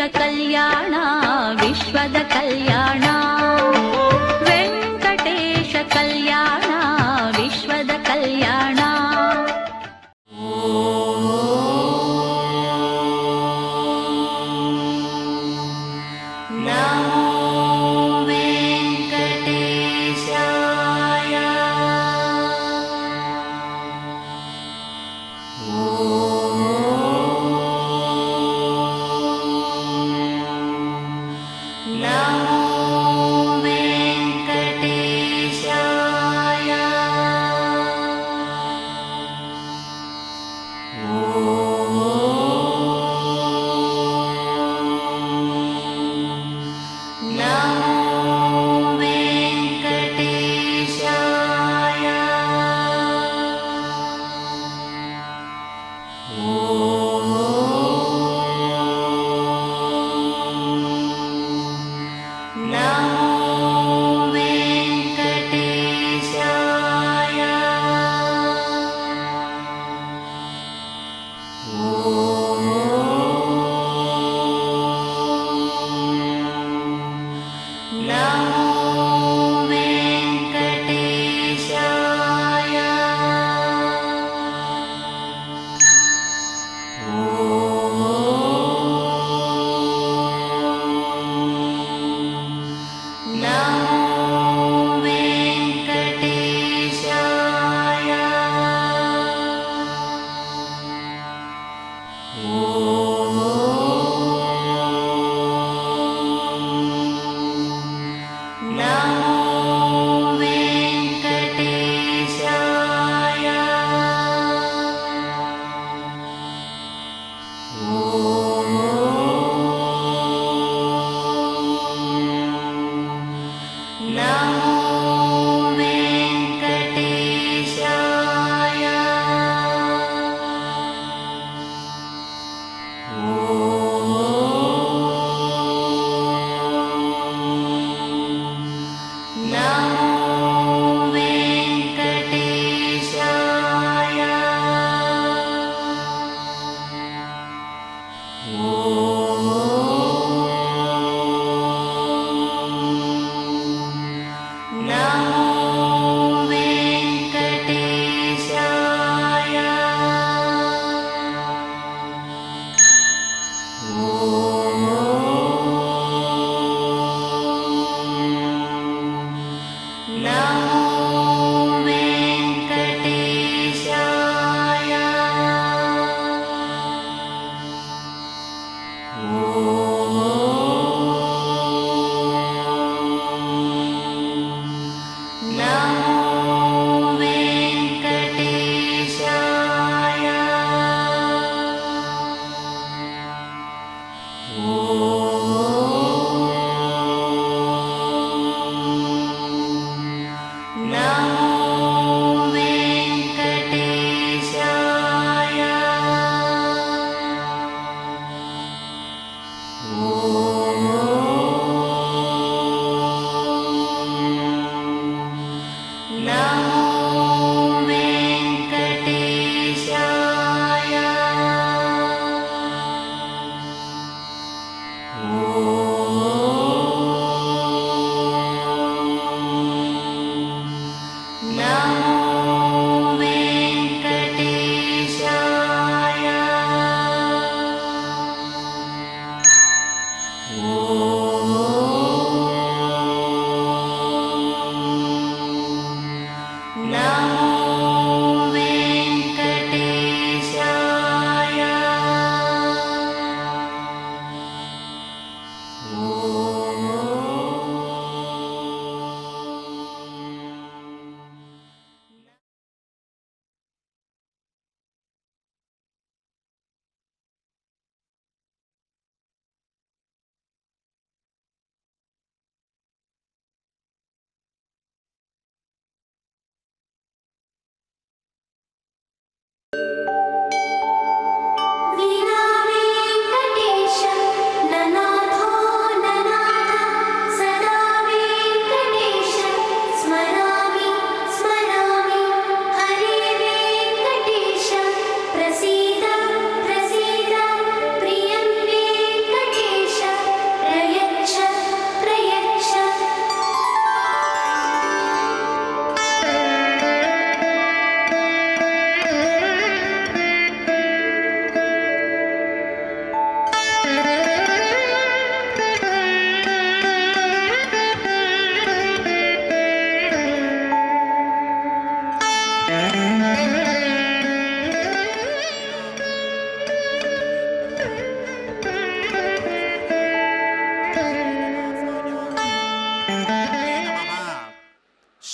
ಕಲ್ಯಾಣ ವಿಶ್ವದ ಕಲ್ಯಾಣ ವೆಂಕಟೇಶ ಕಲ್ಯಾಣ ವಿಶ್ವದ ಕಲ್ಯಾಣ.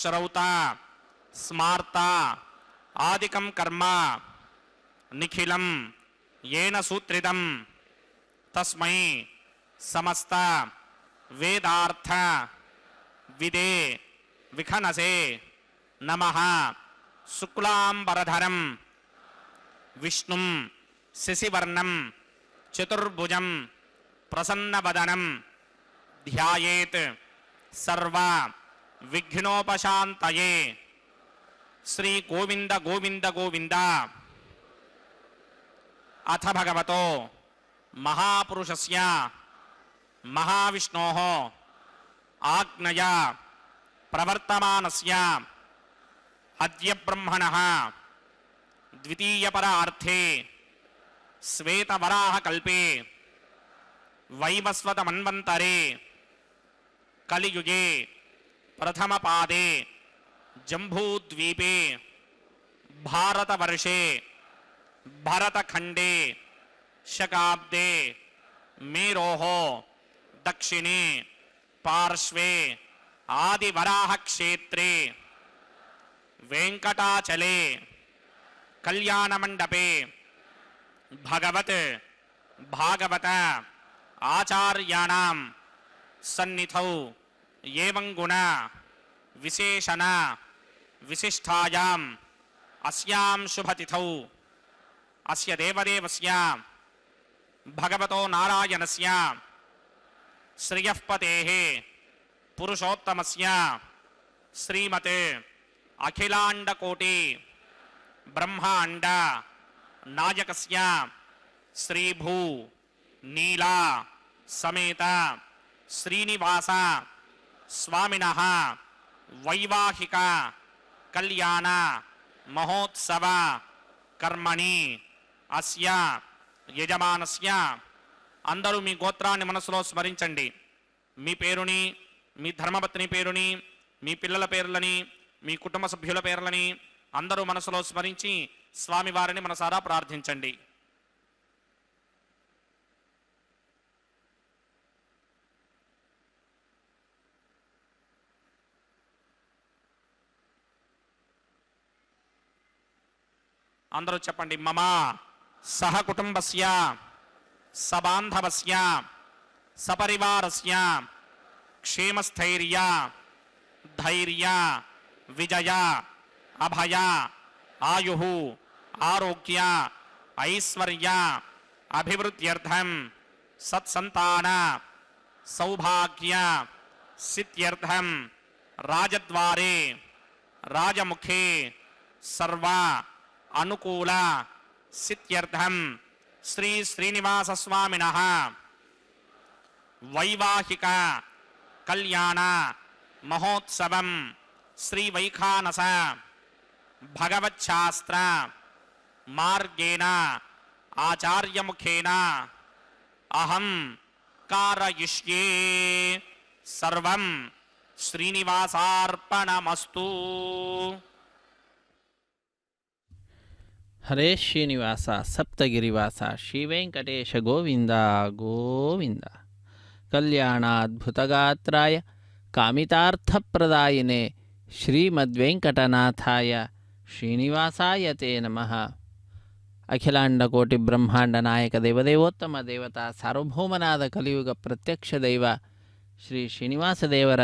ಶ್ರೌತ ಸ್ಮಾರ್ತ ಆದಿಕಂ ಕರ್ಮ ನಿಖಿಲಂ ಯೇನ ಸೂತ್ರಿತಂ ತಸ್ಮೈ ಸಮಸ್ತ ವೇದಾರ್ಥ ವಿದೇ ವಿಖನಸೆ ನಮಃ ಶುಕ್ಲಾಂಬರಧರಂ ವಿಷ್ಣುಂ ಶಶಿವರ್ಣಂ ಚತುರ್ಭುಜಂ ಪ್ರಸನ್ನವದನಂ ಧ್ಯಾಯೇತ್ ಸರ್ವ ವಿಘ್ನೋಪಶಾಂತಯೇ. ಶ್ರೀ ಗೋವಿಂದ ಗೋವಿಂದ ಗೋವಿಂದ. ಅಥ ಭಗವತೋ ಮಹಾಪುರುಷಸ್ಯ ಮಹಾವಿಷ್ಣೋಃ ಆಜ್ಞಯ ಪ್ರವರ್ತಮಾನಸ್ಯ ಅದ್ಯ ಬ್ರಹ್ಮಣಃ ದ್ವಿತೀಯಪರಾರ್ಥೇ ಶ್ವೇತವರಾಹಕಲ್ಪೇ ವೈವಸ್ವತಮನ್ವಂತರೆ ಕಲಿಯುಗೆ ಪ್ರಥಮಪಾದೆ ಜಂಬೂದ್ವೀಪೆ ಭಾರತವರ್ಷೆ ಭರತಖಂಡೇ ಶಕಾಬ್ದೆ ಮೇರೋಃ ದಕ್ಷಿಣೆ ಪಾರ್ಶ್ವೆ ಆದಿವರಾಹಕ್ಷೇತ್ರೇ ವೆಂಕಟಾಚಲೆ ಕಲ್ಯಾಣಮಂಡಪೆ ಭಗವತ್ ಭಾಗವತ ಆಚಾರ್ಯಾಣಾಂ ಸನ್ನಿಧೌ ಏವಂ ಗುಣ ವಿಶೇಷಣ ವಿಶಿಷ್ಟಾಯಾಂ ಅಸ್ಯಾಂ ಶುಭತಿಥೌ ಅಸ್ಯ ದೇವದೇವಸ್ಯ ಭಗವತೋ ನಾರಾಯಣಸ್ಯ ಶ್ರಿಯಃಪತೇಃ ಪುರುಷೋತ್ತಮಸ್ಯ ಶ್ರೀಮತೆ ಅಖಿಲಾಂಡಕೋಟಿ ಬ್ರಹ್ಮಾಂಡ ನಾಯಕಸ್ಯ ಶ್ರೀಭೂ ನೀಲಾ ಸಮೇತ ಶ್ರೀನಿವಾಸ ಸ್ವಾಮಿನಃ ವೈವಾಹಿಕ ಕಲ್ಯಾಣ ಮಹೋತ್ಸವ కర్మణి అస్య యజమానస్య. అందరూ మీ గోత్రాన్ని మనసులో స్మరించండి. మీ పేరుని, మీ ధర్మపత్ని పేరుని, మీ పిల్లల పేర్లని, మీ కుటుంబ సభ్యుల పేర్లని అందరూ మనసులో స్మరించి స్వామివారిని మనసారా ప్రార్థించండి. అందరూ చెప్పండి. మమ సహ కుటుంబస్య సబాంధవస్య సపరివారస్య క్షేమస్థైర్య ధైర్య విజయ అభయ ఆయుః ఆరోగ్య ఐశ్వర్య అభివృద్ధ్యర్థం సత్సంతాన సౌభాగ్య సిద్ధ్యర్థం రాజద్వారే రాజముఖే సర్వ అనుకూల సిద్ధ్యర్థం శ్రీ శ్రీనివాస స్వామినః వైవాహిక కళ్యాణ మహోత్సవం శ్రీ వైఖానస భగవచ్ఛాస్త్ర మార్గేణ ఆచార్యముఖేన అహం కారయిష్యే. సర్వం శ్రీనివాసార్పణమస్తు. ಹರೇ ಶ್ರೀನಿವಾಸ ಸಪ್ತಗಿರಿವಾಸ ಶ್ರೀ ವೆಂಕಟೇಶ ಗೋವಿಂದ ಗೋವಿಂದ. ಕಲ್ಯಾಣಾದ್ಭುತಗಾತ್ರಾಯ ಕಾಮಿತಾರ್ಥಪ್ರದಾಯಿನೇ ಶ್ರೀಮದ್ವೆಂಕಟನಾಥಾಯ ಶ್ರೀನಿವಾಸಾಯ ತೇ ನಮಃ. ಅಖಿಲಾಂಡಕೋಟಿ ಬ್ರಹ್ಮಾಂಡ ನಾಯಕ ದೇವದೇವೋತ್ತಮ ದೇವತಾ ಸಾರ್ವಭೌಮನಾದ ಕಲಿಯುಗ ಪ್ರತ್ಯಕ್ಷ ದೈವ ಶ್ರೀ ಶ್ರೀನಿವಾಸ ದೇವರ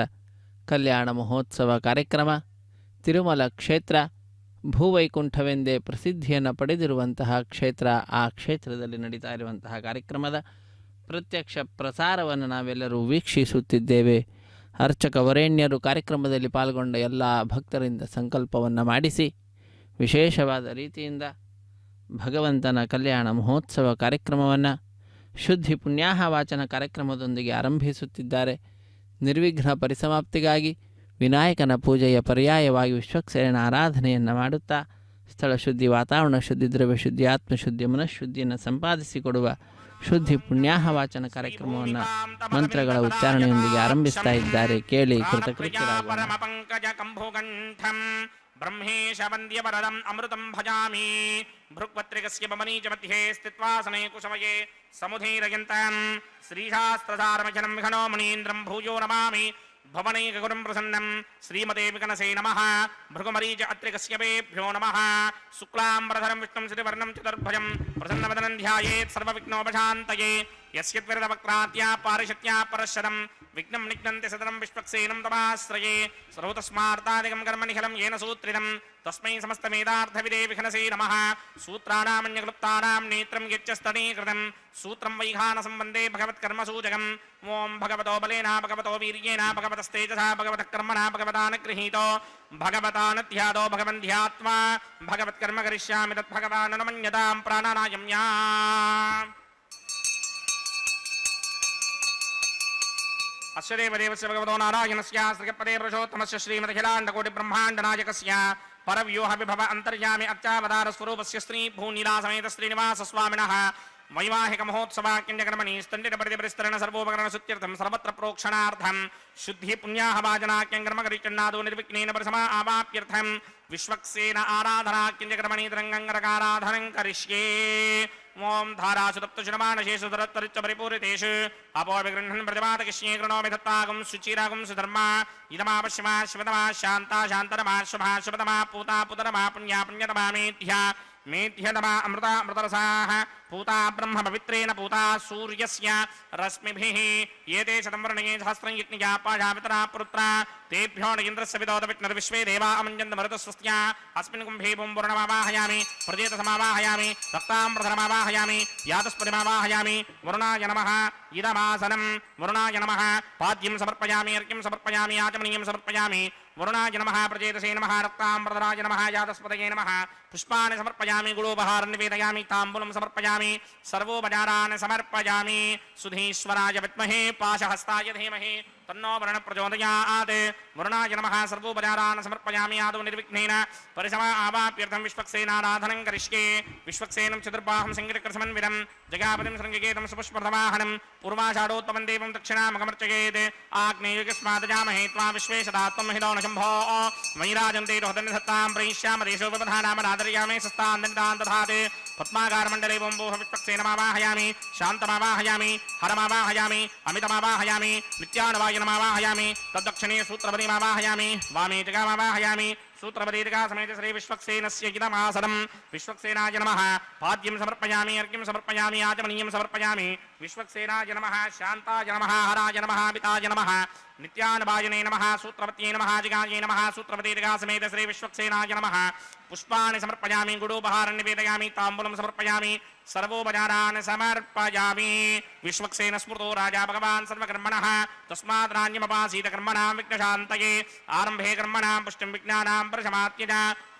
ಕಲ್ಯಾಣ ಮಹೋತ್ಸವ ಕಾರ್ಯಕ್ರಮ ತಿರುಮಲ ಕ್ಷೇತ್ರ ಭೂವೈಕುಂಠವೆಂದೇ ಪ್ರಸಿದ್ಧಿಯನ್ನು ಪಡೆದಿರುವಂತಹ ಕ್ಷೇತ್ರ. ಆ ಕ್ಷೇತ್ರದಲ್ಲಿ ನಡೀತಾ ಇರುವಂತಹ ಕಾರ್ಯಕ್ರಮದ ಪ್ರತ್ಯಕ್ಷ ಪ್ರಸಾರವನ್ನು ನಾವೆಲ್ಲರೂ ವೀಕ್ಷಿಸುತ್ತಿದ್ದೇವೆ. ಅರ್ಚಕ ವರೇಣ್ಯರು ಕಾರ್ಯಕ್ರಮದಲ್ಲಿ ಪಾಲ್ಗೊಂಡ ಎಲ್ಲ ಭಕ್ತರಿಂದ ಸಂಕಲ್ಪವನ್ನು ಮಾಡಿಸಿ ವಿಶೇಷವಾದ ರೀತಿಯಿಂದ ಭಗವಂತನ ಕಲ್ಯಾಣ ಮಹೋತ್ಸವ ಕಾರ್ಯಕ್ರಮವನ್ನು ಶುದ್ಧಿ ಪುಣ್ಯಾಹ ವಾಚನ ಕಾರ್ಯಕ್ರಮದೊಂದಿಗೆ ಆರಂಭಿಸುತ್ತಿದ್ದಾರೆ. ನಿರ್ವಿಘ್ನ ಪರಿಸಮಾಪ್ತಿಗಾಗಿ ವಿನಾಯಕನ ಪೂಜೆಯ ಪರ್ಯಾಯವಾಗಿ ವಿಶ್ವಕ್ಸೇನ ಆರಾಧನೆಯನ್ನು ಮಾಡುತ್ತಾ ಸ್ಥಳ ಶುದ್ಧಿ, ವಾತಾವರಣ ಶುದ್ಧಿ, ದ್ರವ್ಯ ಶುದ್ಧಿ, ಆತ್ಮಶುದ್ಧಿ, ಮನಃಶುದ್ಧಿಯನ್ನು ಸಂಪಾದಿಸಿಕೊಡುವ ಶುದ್ಧಿ ಪುಣ್ಯಾಹ ವಾಚನ ಕಾರ್ಯಕ್ರಮವನ್ನು ಮಂತ್ರಗಳ ಉಚ್ಚಾರಣೆಯೊಂದಿಗೆ ಆರಂಭಿಸ್ತಾ ಇದ್ದಾರೆ. ಕೇಳಿ ಕೃತಕೃತ್ಯರಾಗೋಣ. ಬ್ರಹ್ಮೇಶ ವಂದ್ಯ ವರದಂ ಅಮೃತಂ ಭಜಾಮಿ ಭೃಕ್ಪತ್ರಿಕಸ್ಯ ಬಮನೀಚ ಮಧ್ಯೆ ಸ್ಥಿತ್ವಾ ಸಮೇ ಕುಶಮಯೇ ಸಮುಧೀರಯಂತಾಂ ಶ್ರೀಶಾಸ್ತ್ರಸಾರಮಖನಂ ವಿಘ್ನೋ ಮಣೀಂದ್ರಂ ಭೂಯೋ ನಮಾಮಿ భవనైకగురం ప్రసన్నం శ్రీమతే వికనసే నమః భృగుమరీచ అత్రికశ్యపేభ్యో నమః శుక్లాంబరధరం విష్ణుం శశివర్ణం చతుర్భుజం ప్రసన్నవదనం ధ్యాయేత్ సర్వవిఘ్నోపశాంతయే యస్యత్వరితవక్త్రాత్యా పారిషత్యా పరశరం విఘ్నం నిఘ్నంతి సదనం విశ్వక్సేనం తమాశ్రయే సర్వతస్మార్తాదికం కర్మ నిఖిలం येन సూత్రితం తస్మై సమస్తమేదార్థవిదే విఘ్నసే నమః సూత్రాణామన్యక్లుప్తానాం నేత్రం యచ్చస్తనీకృతం సూత్రం వైఖాన సంబంధే భగవత్కర్మసూచకం ఓం భగవతో బలేన భగవతో వీర్యేణ భగవతస్తేజసా భగవతః కర్మణా భగవతానగృహీతో భగవతానధ్యాదో భగవన్ ధ్యాత్వా భగవత్కర్మ కరిష్యామి తద్భగవానమన్యతాం ప్రాణానాయమ్యా అస్య దేవదేవస్య భగవతో నారాయణస్య శ్రీపదే పురుషోత్తమస్య శ్రీమదఖిలాండకోటిబ్రహ్మాండనాయకస్య పరవ్యూహ విభవ అంతర్యామి అత్యావతార స్వరూపస్య శ్రీ భూనిలాసమేత శ్రీనివాస స్వామినః వైవాహిక మహోత్సవాక్యంజకర్మణి స్థండితపరిస్తరణ సర్వోపకరణ సుత్యర్థం సర్వత్ర ప్రోక్షణార్థం శుద్ధి పుణ్యాహవాజనాక్యం కర్మకరిచన్నాదో నిర్విఘ్నేన పరిసమా ఆవాప్యర్థం విశ్వక్సేన ఆరాధనాక్యంజకర్మణి త్రంగంగరకారాధనం కరిష్యే ఓం ధారాసుతప్తశునమానశేషు ధరత్తరిచ్చ పరిపూరితేషు అపో విగృహ్ణన్ ప్రతిమాతకిష్యే కృణోమి దత్తాగం సుచిరాగం సుధర్మా ఇదమాపశ్యమా శివతమా శాంతా శాంతరమా శుభా శుభతమా పూతా పుతరమా పుణ్యా పుణ్యతమా మేధ్యా మేధ్యతమా అమృత అమృతరసాః పూతా బ్రహ్మ పవిత్రేణ పూతా సూర్యస్య రశ్మిభిః ఏతే శతం వర్ణయే సహస్రం యజ్ఞయా పాశామితరా పుత్రా తేభ్యో ఇంద్రస్య విదోద విష్ణుర్ విశ్వే దేవా అమంజంత మరుతస్వస్త్యా అస్మిన్ కుంభే పుంబుర్ణమావాహయామి ప్రజేతసమావాహయామి రక్తాంబరధరమావాహయామి యాతస్పతిమావాహయామి వరుణాయ నమః ఇదమాసనం వరుణాయ నమః పాద్యం సమర్పయామి అర్ఘ్యం సమర్పయామి ఆచమనీయం సమర్పయామి వరుణాయ నమః ప్రజేతసే నమః రక్తాంబరధరాయ నమః యాతస్పతయే నమః పుష్పాన్ని సమర్పయామి గుళోపహారం నివేదయామి తాంబూలం సమర్పయామి సర్వోపచారాన్ని సమర్పయామి సుధీశ్వరాయ విద్మహే పాశహస్తాయ ధీమహి తన్నో వరుణ ప్రచోదయాత్ వరుణాయ నమః సర్వోపచారాన్ని సమర్పయామి ఆదౌ నిర్విఘ్నేన పరిసమా ఆవాప్యర్థం విశ్వక్సేనారాధనం కరిష్యే విశ్వక్సేనం చతుర్బాహం సంగిరికృసమన్వితం జగాపతిం శృంగికేతం సుపుష్పథవాహనం పూర్వాషాఢోత్తమం దేవం దక్షిణామగమర్చయేత్ ఆగ్నేయుగస్మాదజామహే త్వా విశ్వేశదాత్వం హిదో నశంభో వైరాజంతే రోహదన్నిధత్తాం ప్రయిష్యామ దేశో విపధానామరాదర్యామే సస్తాందనిదాన్ దధాత్ పద్మాకారమండలే ఓంభోహ విశ్వక్సేనమావాహయామి శాంతమావాహయామి హరమావాహయామి అమితమావాహయామి నిత్యానవాయనమావాహయామి తద్దక్షిణే సూత్రపతిమావాహయామి వామే జగామావాహయామి సూత్రపదీర్ఘా సమేత శ్రీ విశ్వక్సేనస్య ఇదమాసనం విశ్వక్సేనాయ నమః పాద్యం సమర్పయామి అర్ఘ్యం సమర్పయామి ఆచమనీయం సమర్పయామి విశ్వక్సేనాయ నమః శాంతాయ నమః హరాయ నమః పితాయ నమః నిత్యానవాయనే నమః సూత్రపత్యే నమః జిగాయే నమః సూత్రపదీర్ఘా సమేత శ్రీ విశ్వక్సేనాయ నమః పుష్పాన్ని సమర్పయామి గుడోపహారం నివేదయామి తాంబూలం సమర్పయామి సర్వోపచారాన్ని సమర్పయామి విశ్వక్సేన స్మృతో రాజా భగవాన్ సర్వకర్మణః తస్మాత్ రాజ్యమపాసీత కర్మణాం విఘ్నశాంతయే ఆరంభే కర్మణాం పుష్టిం విజ్ఞానాం ప్రశమాత్యజ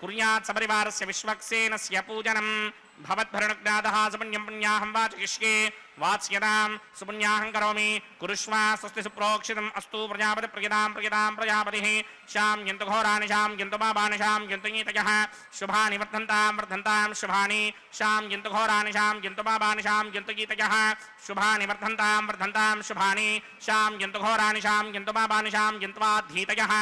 కుర్యాత్ సపరివారస్య విశ్వక్సేనస్య పూజనం భవద్భరణజ్ఞాతః సుపుణ్యం పుణ్యాహం వాచయిష్యే వాత్స్యతాం సుపుణ్యాహం కరోమి కురుష్వ స్వస్తి సుప్రోక్షితం అస్తు ప్రజాపతి ప్రియతాం ప్రియతాం ప్రజాపతిః శామ్యంతు ఘోరాని శామ్యంతు పాపాని శామ్యంతు ఈతయః శుభాని వర్ధంతాం వర్ధంతాం శుభాని శామ్యంతు ఘోరాని శామ్యంతు పాపాని శామ్యంతు ఈతయః శుభాని వర్ధంతాం వర్ధంతాం శుభాని శామ్యంతు ఘోరాని శామ్యంతు పాపాని శామ్యంత్వాధీతయః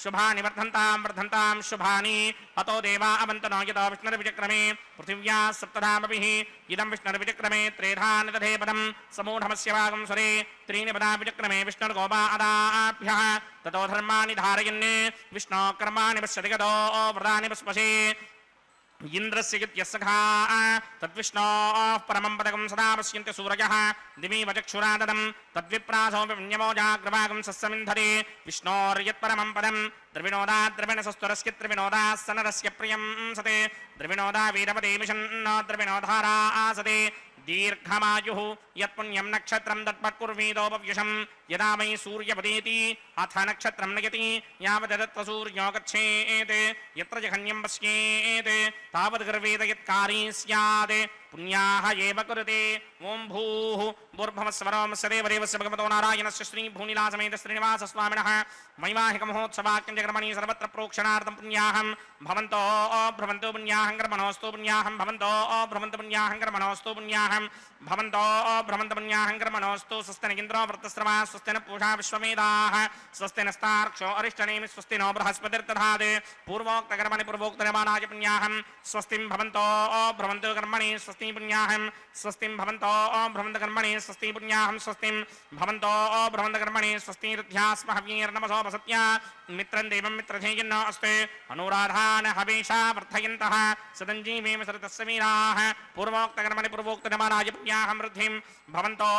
శుభాని వర్ధంతాం వర్ధంతాం శుభాని అతో దేవా అవంతనో యతో విష్ణుర్విచక్రమే పృథివ్యా సప్తధామభిః ఇదం విష్ణుర్విచక్రమే త్రేధాని దధే పదం సమూఢమస్య భాగం స్వరే త్రీణి పదా విచక్రమే విష్ణుర్గోపాదాభ్యః తతో ధర్మాణి ధారయన్ విష్ణో కర్మాణి పశ్యతి గతో వ్రతాని పస్పశే ఇంద్రస్య యస్సఖా తద్విష్ణోః పరమం పదకం సదా పశ్యంతి సూరయః దివీవ చక్షురాదదం తద్విప్రాసో విన్యమోజాగ్రవాగం సస్సమింధరే విష్ణోర్యత్పరమం పదం ద్రవిణోదా ద్రవిణసస్తురస్య త్రివినోదా సనరస్య ప్రియం సతే ద్రవిణోదా వీరపదే మిషన్నో ద్రవిణోధారా ఆసతే దీర్ఘమాయుః యత్పుణ్యం నక్షత్రం దత్పత్కుర్వీదోపవ్యుషం యదా వై సూర్యపదేతి అథ నక్షత్రం నయతి యావదత్ర సూర్యో గచ్ఛేత్ యత్ర జఘన్యం పశ్యేత్ తావద్ గర్వేద యత్కారీ స్యాత్ పుణ్యాః ఏవ కురుతే ఓం భూః భూర్భువస్వరం సదేవదేవస్య భగవతో నారాయణస్య శ్రీ భూనిలాసమేత శ్రీనివాస స్వామినః వైవాహిక మహోత్సవాక్యం జగర్మణి సర్వత్ర ప్రోక్షణార్థం పుణ్యాహం భవంతో భ్రవంతో పుణ్యాహం కర్మణోస్తు పుణ్యాహం భవంతో భ్రవంత పుణ్యాహం కర్మణోస్తు పుణ్యాహం భవంతో భ్రవంత పుణ్యాహం కర్మణోస్తు స్వస్తిన ఇంద్రో వృత్తశ్రవా స్వస్తిన పూషా విశ్వమేధాః స్వస్తిన స్తార్క్షో అరిష్టనేమి స్వస్తినో బృహస్పతిర్దధాత్ పూర్వోక్త కర్మణి పూర్వోక్త నిర్మాణాయ పుణ్యాహం స్వస్తిం భవంతో భ్రవంతో కర్మణి స్వస్తి स्वस्ति पुण्याहं स्वस्तिं भवन्तो भ्रमन्तकर्मणि स्वस्ति पुण्याहं स्वस्तिं भवन्तो भ्रमन्तकर्मणि स्वस्ति ऋद्ध्यास्महवीर्नमसोपसत्या मित्रं देवं मित्रधेयन्न अस्ते अनुराधान हवेशा वर्धयन्तः सदञ्जीवेम सरतस्य वीराः पूर्वोक्तकर्मणि पूर्वोक्तधमानाय पुण्याहं वृद्धिं भवन्तो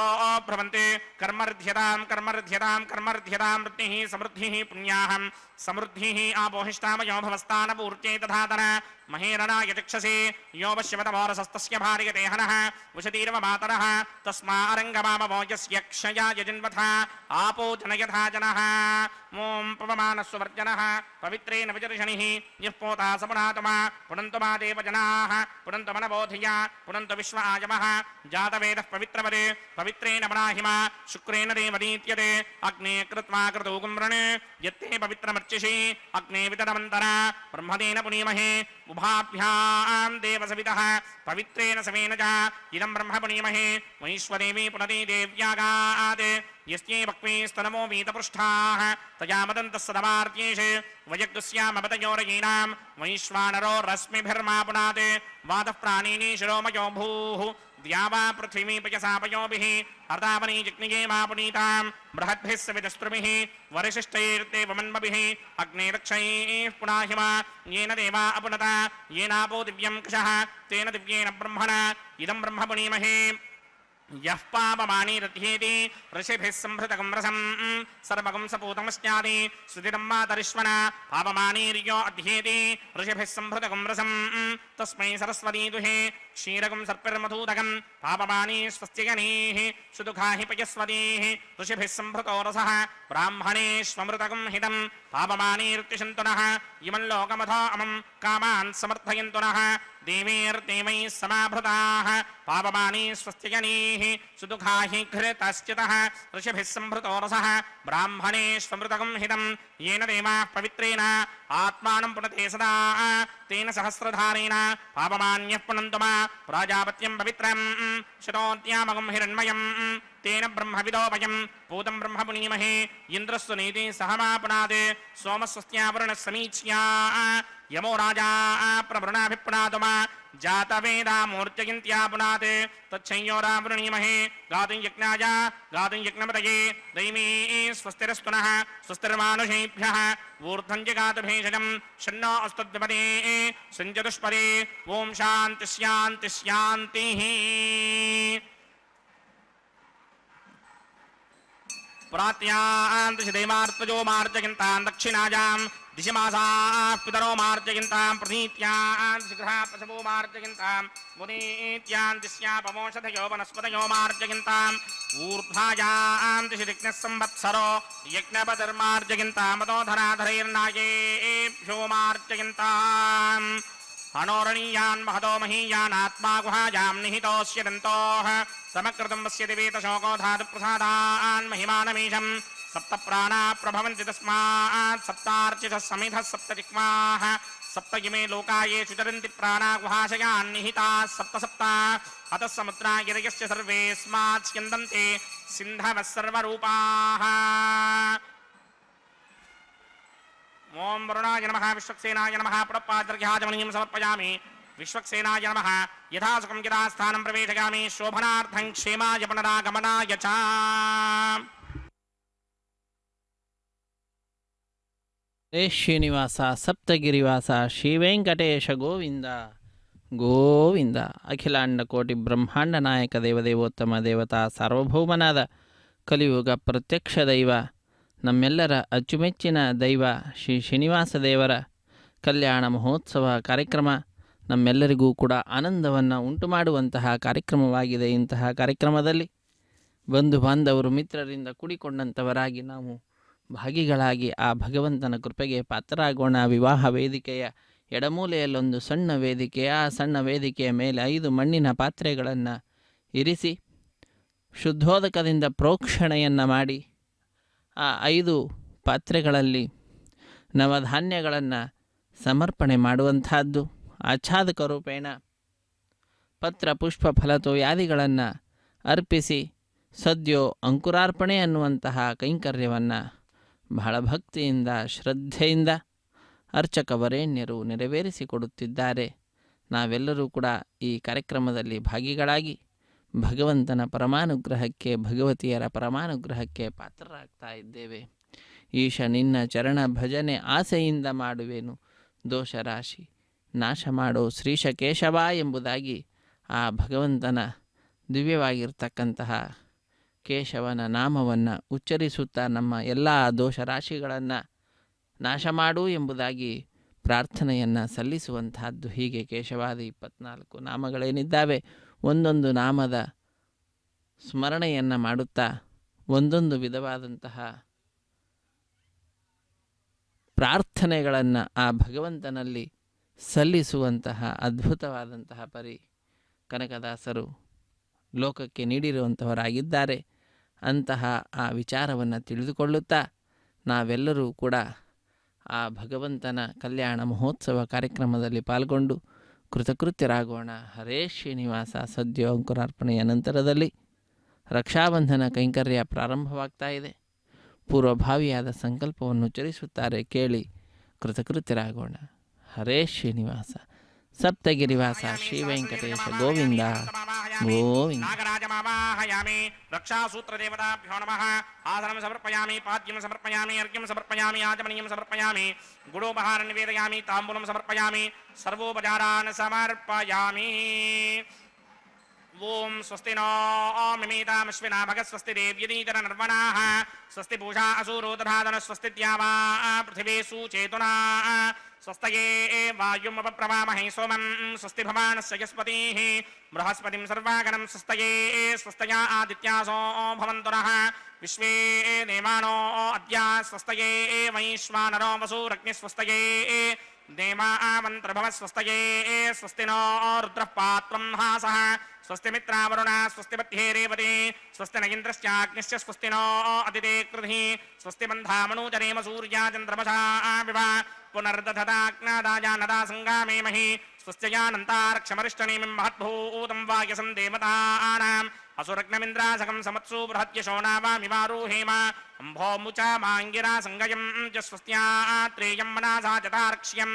भ्रमन्ते कर्मर्ध्यतां कर्मर्ध्यतां कर्मर्ध्यतां वृद्धिः समृद्धिः पुण्याहं समृद्धिः आपोहिष्टामयो भवस्तानपूर्त्यै तथातन महेरणाय चक्षसे यो वश्यवतमोरसस्तस्य भार्यते हनः वशतीरव मातरः तस्मारङ्गमामवो यस्य क्षयाय जन्मथा आपो जनयथा जनः ॐ पवमानस्ववर्जनः पवित्रेण विजर्षणिः यः पोता सपुनातमा पुनन्तु मा देवजनाः पुनन्तु मनबोधिया पुनन्तु विश्व आयमः जातवेदः पवित्रवदे पवित्रेण वराहिमा शुक्रेण देवदीत्यते अग्ने कृत्वा क्रतु कुम्रणे यत्ते पवित्रमर्चिषि अग्ने वितरमन्तरा ब्रह्मदेन पुनीमहे उभाभ्यां देवसवितः पवित्रेण समेन च इदं ब्रह्म पुनीमहे वैश्वदेवी पुनति देव्यागात् यस्यै वक्वे स्तनमो वीतपृष्ठाः तया मदन्तः सदमार्त्येषु वयग्स्यामवतयोरयीनां वैश्वानरो रश्मिभिर्मा पुनात् वातः प्राणिनी शिरोमयो भूः द्यावा पृथिवी पयसापयोभिः अर्धावनी जिग्निये मा पुनीतां बृहद्भिः सवितस्त्रुभिः वरिशिष्टैर्देवमन्मभिः अग्ने रक्षैः पुनाहिमा येन देवा अपुनता येनापो दिव्यं कृशः तेन दिव्येन ब्रह्मणा इदं ब्रह्म पुनीमहे यः पापमानी रथ्येति ऋषिभिः संभृतकं रसं सर्वगं सपूतमस्यादि सुधिरं मातरिश्वना पापमानीर्यो अध्येति ऋषिभिः संभृतकं रसं तस्मै सरस्वती दुहे क्षीरकं सर्पिर्मधूदकं पापमानी स्वस्त्यगणीः सुदुःखा हि पयस्वतीः ऋषिभिः संभृतो रसः ब्राह्मणेष्वमृतकं हितं पापमानीर्तिशन्तु नः इमं लोकमथो अमं कामान् समर्थयन्तु नः देवीर्देवैः समाभृताः पापमानी स्वस्त्यगणीः सुदुःखा हि घृतश्चितः ऋषिभिः संभृतो रसः ब्राह्मणेष्वमृतकं हितं येन देवाः पवित्रेण आत्मानं पुनते सदा तेन सहस्रधारेण पापमान्यः पुनन्तु मा प्राजापत्यं पवित्रं शतोद्यामगं हिरण्मयं तेन ब्रह्मविदोपयं पूतं ब्रह्म पुनीमहे इन्द्रस्तु नीति सहमापुनात् सोमस्वस्त्यावरुणः समीच्या यमो राजा प्रवृणाभिपुनातु मा जातवेदामूर्त्यगिन्त्या पुनात् तच्छंयोरावृणीमहे गातुं यज्ञाय गातुं यज्ञपतये दैवी स्वस्तिरस्तु नः स्वस्तिर्मानुषेभ्यः ऊर्ध्वं जगातु भेषजं शन्नो अस्तुद्विपदे सञ्चतुष्पदे ॐ शान्ति शान्ति शान्तिः प्रात्यान्तशिदेमार्तजो मार्जयन्तां दक्षिणायां दिशमासाः पितरो मार्जयन्तां प्रतीत्यान्तशिखरः पशवो मार्जयन्तां मुदीत्यान्तिस्यापमोषधयो वनस्पतयो मार्जयन्ताम् ऊर्ध्वायान्तशिरिग्नः संवत्सरो यज्ञपतिर्मार्जयन्तां मदोधराधरैर्नायेभ्यो मार्जयन्ताम् अनोरणीयान् महतो महीयान् आत्मा गुहायां निहितोऽस्य दन्तोः समकृतं वस्य दिवेतशोको धातुप्रसादान् महिमानमीशं सप्त प्राणा प्रभवन्ति तस्मात् सप्तार्चिषः समिधः सप्तजिह्वाः सप्त इमे लोकाये सुचरन्ति प्राणा गुहाशयान् निहिताः सप्त सप्त अतः समुद्रा गिरयस्य सर्वेऽस्मात् स्यन्दन्ते सिन्धवः सर्वरूपाः ओं वरुणाय नमः विश्वक्सेनाय नमः पुरप्पाद्रघ्याजमनीं समर्पयामि विश्वक्सेनाय नमः यथा सुखं यथा स्थानं प्रवेशयामि शोभनार्थं क्षेमाय पुनरागमनाय च ಶ್ರೀನಿವಾಸ ಸಪ್ತಗಿರಿವಾಸ ಶ್ರೀವೆಂಕಟೇಶ ಗೋವಿಂದ ಗೋವಿಂದ. ಅಖಿಲಾಂಡ ಕೋಟಿ ಬ್ರಹ್ಮಾಂಡ ನಾಯಕ ದೇವದೇವೋತ್ತಮ ದೇವತಾ ಸಾರ್ವಭೌಮನಾದ ಕಲಿಯುಗ ಪ್ರತ್ಯಕ್ಷ ದೈವ ನಮ್ಮೆಲ್ಲರ ಅಚ್ಚುಮೆಚ್ಚಿನ ದೈವ ಶ್ರೀ ಶ್ರೀನಿವಾಸ ದೇವರ ಕಲ್ಯಾಣ ಮಹೋತ್ಸವ ಕಾರ್ಯಕ್ರಮ ನಮ್ಮೆಲ್ಲರಿಗೂ ಕೂಡ ಆನಂದವನ್ನು ಉಂಟು ಮಾಡುವಂತಹ ಕಾರ್ಯಕ್ರಮವಾಗಿದೆ. ಇಂತಹ ಕಾರ್ಯಕ್ರಮದಲ್ಲಿ ಬಂಧು ಬಾಂಧವರು ಮಿತ್ರರಿಂದ ಕೂಡಿಕೊಂಡಂಥವರಾಗಿ ನಾವು ಭಾಗಿಗಳಾಗಿ ಆ ಭಗವಂತನ ಕೃಪೆಗೆ ಪಾತ್ರರಾಗೋಣ. ವಿವಾಹ ವೇದಿಕೆಯ ಎಡಮೂಲೆಯಲ್ಲೊಂದು ಸಣ್ಣ ವೇದಿಕೆ, ಆ ಸಣ್ಣ ವೇದಿಕೆಯ ಮೇಲೆ 5 ಮಣ್ಣಿನ ಪಾತ್ರೆಗಳನ್ನು ಇರಿಸಿ ಶುದ್ಧೋದಕದಿಂದ ಪ್ರೋಕ್ಷಣೆಯನ್ನು ಮಾಡಿ ಆ 5 ಪಾತ್ರೆಗಳಲ್ಲಿ ನವಧಾನ್ಯಗಳನ್ನು ಸಮರ್ಪಣೆ ಮಾಡುವಂತಹದ್ದು. ಆಚ್ಛಾದಕ ರೂಪೇಣ ಪತ್ರ ಪುಷ್ಪ ಫಲತೋಯಾದಿಗಳನ್ನು ಅರ್ಪಿಸಿ ಸದ್ಯೋ ಅಂಕುರಾರ್ಪಣೆ ಅನ್ನುವಂತಹ ಕೈಂಕರ್ಯವನ್ನು ಬಹಳ ಭಕ್ತಿಯಿಂದ ಶ್ರದ್ಧೆಯಿಂದ ಅರ್ಚಕ ವರೇಣ್ಯರು ನೆರವೇರಿಸಿಕೊಡುತ್ತಿದ್ದಾರೆ. ನಾವೆಲ್ಲರೂ ಕೂಡ ಈ ಕಾರ್ಯಕ್ರಮದಲ್ಲಿ ಭಾಗಿಗಳಾಗಿ ಭಗವಂತನ ಪರಮಾನುಗ್ರಹಕ್ಕೆ, ಭಗವತಿಯರ ಪರಮಾನುಗ್ರಹಕ್ಕೆ ಪಾತ್ರರಾಗ್ತಾ ಇದ್ದೇವೆ. ಈಶ ನಿನ್ನ ಚರಣ ಭಜನೆ ಆಸೆಯಿಂದ ಮಾಡುವೆನು, ದೋಷರಾಶಿ ನಾಶ ಮಾಡೋ ಶ್ರೀಶ ಕೇಶವ ಎಂಬುದಾಗಿ ಆ ಭಗವಂತನ ದಿವ್ಯವಾಗಿರ್ತಕ್ಕಂತಹ ಕೇಶವನ ನಾಮವನ್ನು ಉಚ್ಚರಿಸುತ್ತಾ ನಮ್ಮ ಎಲ್ಲ ದೋಷರಾಶಿಗಳನ್ನು ನಾಶ ಮಾಡು ಎಂಬುದಾಗಿ ಪ್ರಾರ್ಥನೆಯನ್ನು ಸಲ್ಲಿಸುವಂತಹದ್ದು. ಹೀಗೆ ಕೇಶವಾದಿ 24 ನಾಮಗಳೇನಿದ್ದಾವೆ, ಒಂದೊಂದು ನಾಮದ ಸ್ಮರಣೆಯನ್ನು ಮಾಡುತ್ತಾ ಒಂದೊಂದು ವಿಧವಾದಂತಹ ಪ್ರಾರ್ಥನೆಗಳನ್ನು ಆ ಭಗವಂತನಲ್ಲಿ ಸಲ್ಲಿಸುವಂತಹ ಅದ್ಭುತವಾದಂತಹ ಪರಿ ಕನಕದಾಸರು ಲೋಕಕ್ಕೆ ನೀಡಿರುವಂಥವರಾಗಿದ್ದಾರೆ. ಅಂತಹ ಆ ವಿಚಾರವನ್ನು ತಿಳಿದುಕೊಳ್ಳುತ್ತಾ ನಾವೆಲ್ಲರೂ ಕೂಡ ಆ ಭಗವಂತನ ಕಲ್ಯಾಣ ಮಹೋತ್ಸವ ಕಾರ್ಯಕ್ರಮದಲ್ಲಿ ಪಾಲ್ಗೊಂಡು ಕೃತಕೃತ್ಯರಾಗೋಣ. ಹರೇ ಶ್ರೀನಿವಾಸ. ಸದ್ಯೋ ಅಂಕುರಾರ್ಪಣೆಯ ನಂತರದಲ್ಲಿ ರಕ್ಷಾಬಂಧನ ಕೈಂಕರ್ಯ ಪ್ರಾರಂಭವಾಗ್ತಾ ಇದೆ. ಪೂರ್ವಭಾವಿಯಾದ ಸಂಕಲ್ಪವನ್ನು ಉಚ್ಚರಿಸುತ್ತಾರೆ, ಕೇಳಿ ಕೃತಕೃತ್ಯರಾಗೋಣ. ಹರೇ ಶ್ರೀನಿವಾಸ. ಸಪ್ತಗಿರಿವಾಸ ಶ್ರೀ ವೆಂಕಟೇಶ ಗೋವಿಂದ ಗೋವಿಂದ. ನಾಗರಾಜಮಾವಾಹಯಾಮಿ ರಕ್ಷಾಸೂತ್ರದೇವತಾಭ್ಯೋ ನಮಃ. ಆಸನಂ ಸಮರ್ಪಯಾಮಿ, ಪಾದ್ಯಂ ಸಮರ್ಪಯಾಮಿ, ಅರ್ಘ್ಯಂ ಸಮರ್ಪಯಾಮಿ, ಆಚಮನೀಯಂ ಸಮರ್ಪಯಾಮಿ, ಗುಡೋಪಹಾರ ನಿವೇದಯಾಮಿ, ತಾಂಬೂಲಂ ಸಮರ್ಪಯಾಮಿ, ಸರ್ವೋಪಚಾರಾನ್ ಸಮರ್ಪಯಾಮಿ. ಓಂ ಸ್ವಸ್ತಿ ನೋ ಮಿಮೀತಾಮಶ್ವಿನಾ ಭಗತ್ ಸ್ವಸ್ತಿ ದೇವ್ಯದೀತರ ನರ್ವಣಾಃ ಸ್ವಸ್ತಿ ಪೂಷಾ ಅಸೂರೋದಧಾದನ ಸ್ವಸ್ತಿ ದ್ಯಾವಾ ಪೃಥಿವೀ ಸುಚೇತುನಾ ಸ್ವಸ್ತಯೇ ವಾಯುಮಪಪ್ರವಾಮಹೇ ಸೋಮಂ ಸ್ವಸ್ತಿ ಭವಾನಸ್ಯ ಯಸ್ಪತಿಃ ಬೃಹಸ್ಪತಿಂ ಸರ್ವಾಗಣಂ ಸ್ವಸ್ತಯೇ ಸ್ವಸ್ತಯಾ ಆದಿತ್ಯಾಸೋ ಭವಂತುನಃ ವಿಶ್ವೇ ದೇವಾನೋ ಅದ್ಯ ಸ್ವಸ್ತಯೇ ವೈಶ್ವಾನರೋ ವಸೂರಗ್ನಿ ಸ್ವಸ್ತಯೇ ದೇವಾಮಂತ್ರಭವ ಸ್ವಸ್ತಯೇ ಸ್ವಸ್ತಿ ನೋ ರುದ್ರಃ ಪಾತ್ರಂ ಹಾಸಃ ಸ್ವಸ್ತಿ ಮಿತ್ರಾವರುಣ ಸ್ವಸ್ತಿ ಪತ್ಯೇ ರೇವತಿ ಸ್ವಸ್ತಿ ನ ಇಂದ್ರಶ್ಚಾಗ್ನಿಶ್ಚ ಸ್ವಸ್ತಿ ನೋ ಅದಿತೆ ಕೃಧಿ ಸ್ವಸ್ತಿ ಬಂಧಾಮನೂಜರೇಮ ಸೂರ್ಯಾ ಚಂದ್ರಮಸಾ ವಿವ ಪುನರ್ದಧತಾಜ್ಞಾದಾಯ ನದಾ ಸಂಗಾಮೇಮಹಿ ಸ್ವಸ್ತ್ಯಾನಂತಾರಕ್ಷಮರಿಷ್ಟನೇಮಿಂ ಮಹದ್ಭೂತಂ ವಾಯಸಂ ದೇವತಾನಾಂ ಅಸುರಗ್ನಮಿಂದ್ರಾಸಕಂ ಸಮತ್ಸು ಬೃಹತ್ಯಶೋ ನಾವಾಮಿವಾರೂಹೇಮ ಅಂಭೋ ಮುಚಾ ಮಾಂಗಿರಾ ಸಂಗಯಂ ಚ ಸ್ವಸ್ತ್ಯಾತ್ರೇಯಂ ಮನಾಸಾ ಚತಾರ್ಕ್ಷ್ಯಂ